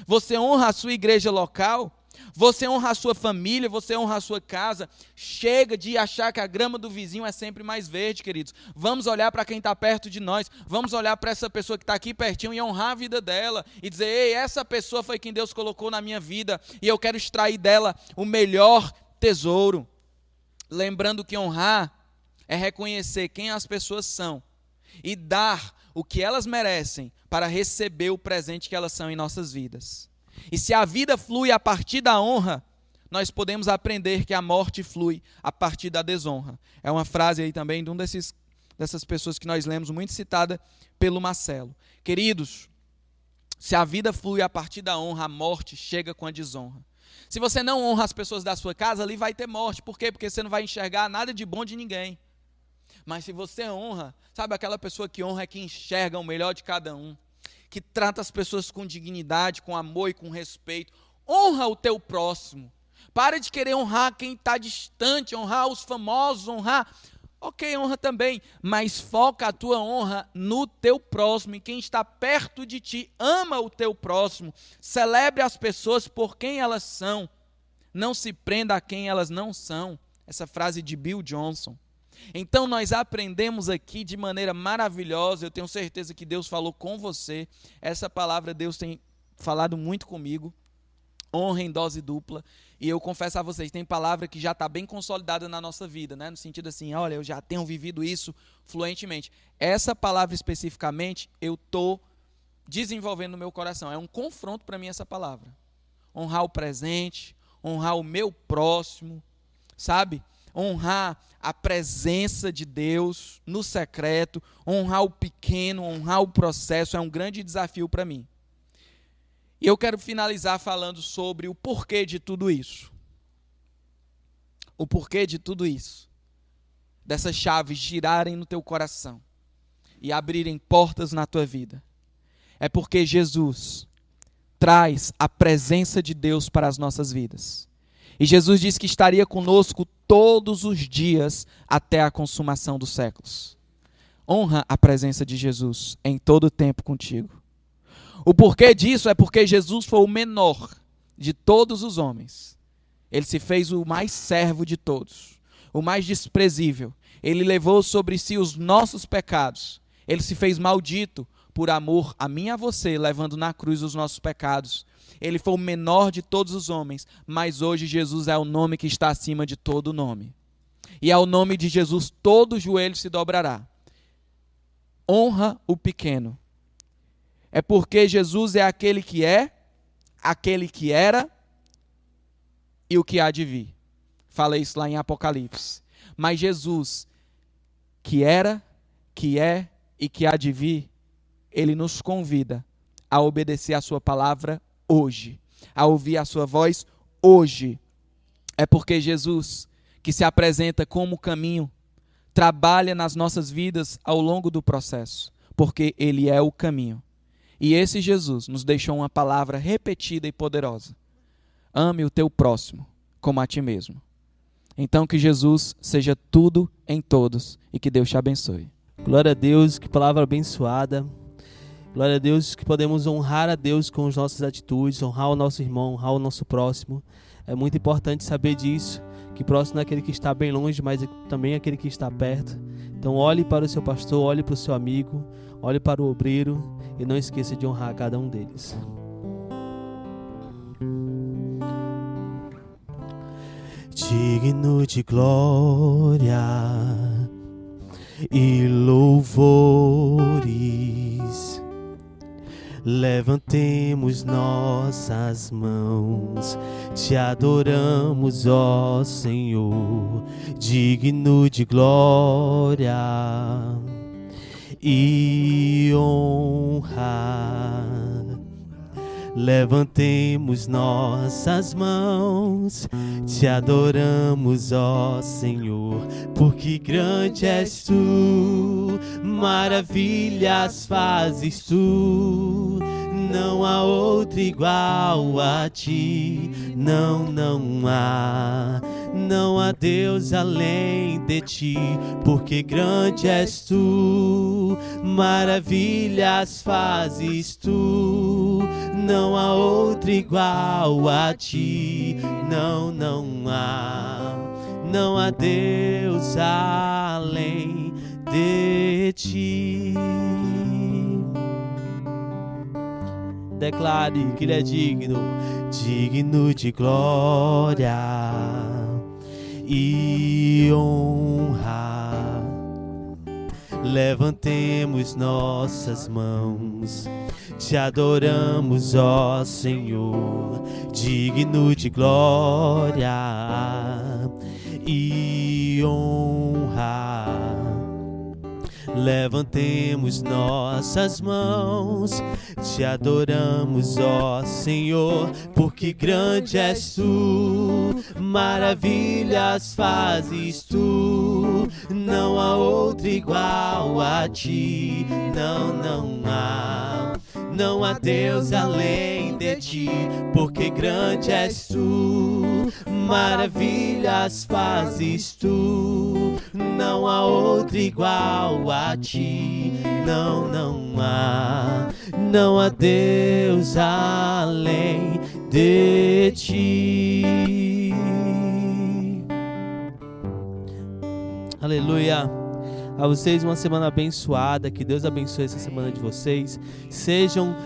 Você honra a sua igreja local? Você honra a sua família? Você honra a sua casa? Chega de achar que a grama do vizinho é sempre mais verde, queridos. Vamos olhar para quem está perto de nós. Vamos olhar para essa pessoa que está aqui pertinho e honrar a vida dela. E dizer, ei, essa pessoa foi quem Deus colocou na minha vida. E eu quero extrair dela o melhor tesouro. Lembrando que honrar é reconhecer quem as pessoas são. E dar o que elas merecem para receber o presente que elas são em nossas vidas. E se a vida flui a partir da honra, nós podemos aprender que a morte flui a partir da desonra. É uma frase aí também de dessas pessoas que nós lemos, muito citada pelo Marcelo. Queridos, se a vida flui a partir da honra, a morte chega com a desonra. Se você não honra as pessoas da sua casa, ali vai ter morte. Por quê? Porque você não vai enxergar nada de bom de ninguém. Mas se você honra, sabe, aquela pessoa que honra é que enxerga o melhor de cada um, que trata as pessoas com dignidade, com amor e com respeito. Honra o teu próximo. Para de querer honrar quem está distante, honrar os famosos, honrar. Ok, honra também, mas foca a tua honra no teu próximo, em quem está perto de ti. Ama o teu próximo. Celebre as pessoas por quem elas são. Não se prenda a quem elas não são. essa frase de Bill Johnson. Então nós aprendemos aqui de maneira maravilhosa, eu tenho certeza que Deus falou com você, essa palavra Deus tem falado muito comigo, honra em dose dupla, e eu confesso a vocês, tem palavra que já está bem consolidada na nossa vida, né? No sentido assim, olha, eu já tenho vivido isso fluentemente. Essa palavra especificamente, eu estou desenvolvendo no meu coração, é um confronto para mim essa palavra. Honrar o presente, honrar o meu próximo, sabe? Honrar a presença de Deus no secreto, honrar o pequeno, honrar o processo, é um grande desafio para mim. E eu quero finalizar falando sobre o porquê de tudo isso. O porquê de tudo isso. Dessas chaves girarem no teu coração e abrirem portas na tua vida. É porque Jesus traz a presença de Deus para as nossas vidas. E Jesus disse que estaria conosco todos os dias até a consumação dos séculos. Honra a presença de Jesus em todo o tempo contigo. O porquê disso é porque Jesus foi o menor de todos os homens. Ele se fez o mais servo de todos, o mais desprezível. Ele levou sobre si os nossos pecados. Ele se fez maldito por amor a mim e a você, levando na cruz os nossos pecados. Ele foi o menor de todos os homens, mas hoje Jesus é o nome que está acima de todo nome. E ao nome de Jesus todo joelho se dobrará. Honra o pequeno. É porque Jesus é aquele que é, aquele que era e o que há de vir. Falei isso lá em Apocalipse. Mas Jesus, que era, que é e que há de vir, ele nos convida a obedecer a sua palavra hoje, a ouvir a sua voz hoje. É porque Jesus, que se apresenta como caminho, trabalha nas nossas vidas ao longo do processo, porque ele é o caminho. E esse Jesus nos deixou uma palavra repetida e poderosa. Ame o teu próximo como a ti mesmo. Então que Jesus seja tudo em todos e que Deus te abençoe. Glória a Deus, que palavra abençoada. Glória a Deus que podemos honrar a Deus com as nossas atitudes, honrar o nosso irmão, honrar o nosso próximo. É muito importante saber disso, que próximo não é aquele que está bem longe, mas também é aquele que está perto. Então olhe para o seu pastor, olhe para o seu amigo, olhe para o obreiro e não esqueça de honrar cada um deles. Digno de glória e louvores, levantemos nossas mãos, te adoramos, ó Senhor, digno de glória e honra. Levantemos nossas mãos, te adoramos, ó Senhor, porque grande és tu, maravilhas fazes tu, não há outro igual a ti, não há. Não há Deus além de ti, porque grande és tu, maravilhas fazes tu, não há outro igual a ti, não há. Não há Deus além de ti. Declare que Ele é digno, digno de glória e honra. Levantemos nossas mãos, te adoramos, ó Senhor, digno de glória e honra. Levantemos nossas mãos, te adoramos, ó Senhor, porque grande és tu, maravilhas fazes tu, não há outro igual a ti, não há. Não há Deus além de ti, porque grande és tu, maravilhas fazes tu, não há outro igual a ti, não há. Não há Deus além de ti. Aleluia. A vocês uma semana abençoada. Que Deus abençoe essa semana de vocês. Sejam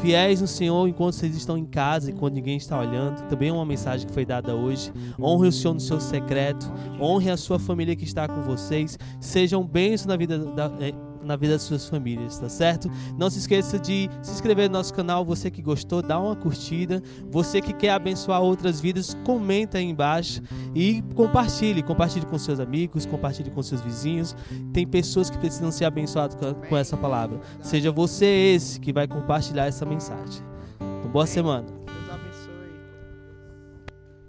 fiéis no Senhor enquanto vocês estão em casa, enquanto ninguém está olhando. Também é uma mensagem que foi dada hoje. Honre o Senhor no seu secreto. Honre a sua família que está com vocês. Sejam bênçãos na vida das suas famílias, tá certo? Não se esqueça de se inscrever no nosso canal. Você que gostou, dá uma curtida. Você que quer abençoar outras vidas, comenta aí embaixo e compartilhe com seus amigos, compartilhe com seus vizinhos. Tem pessoas que precisam ser abençoadas com essa palavra. Seja você esse que vai compartilhar essa mensagem. Uma boa semana.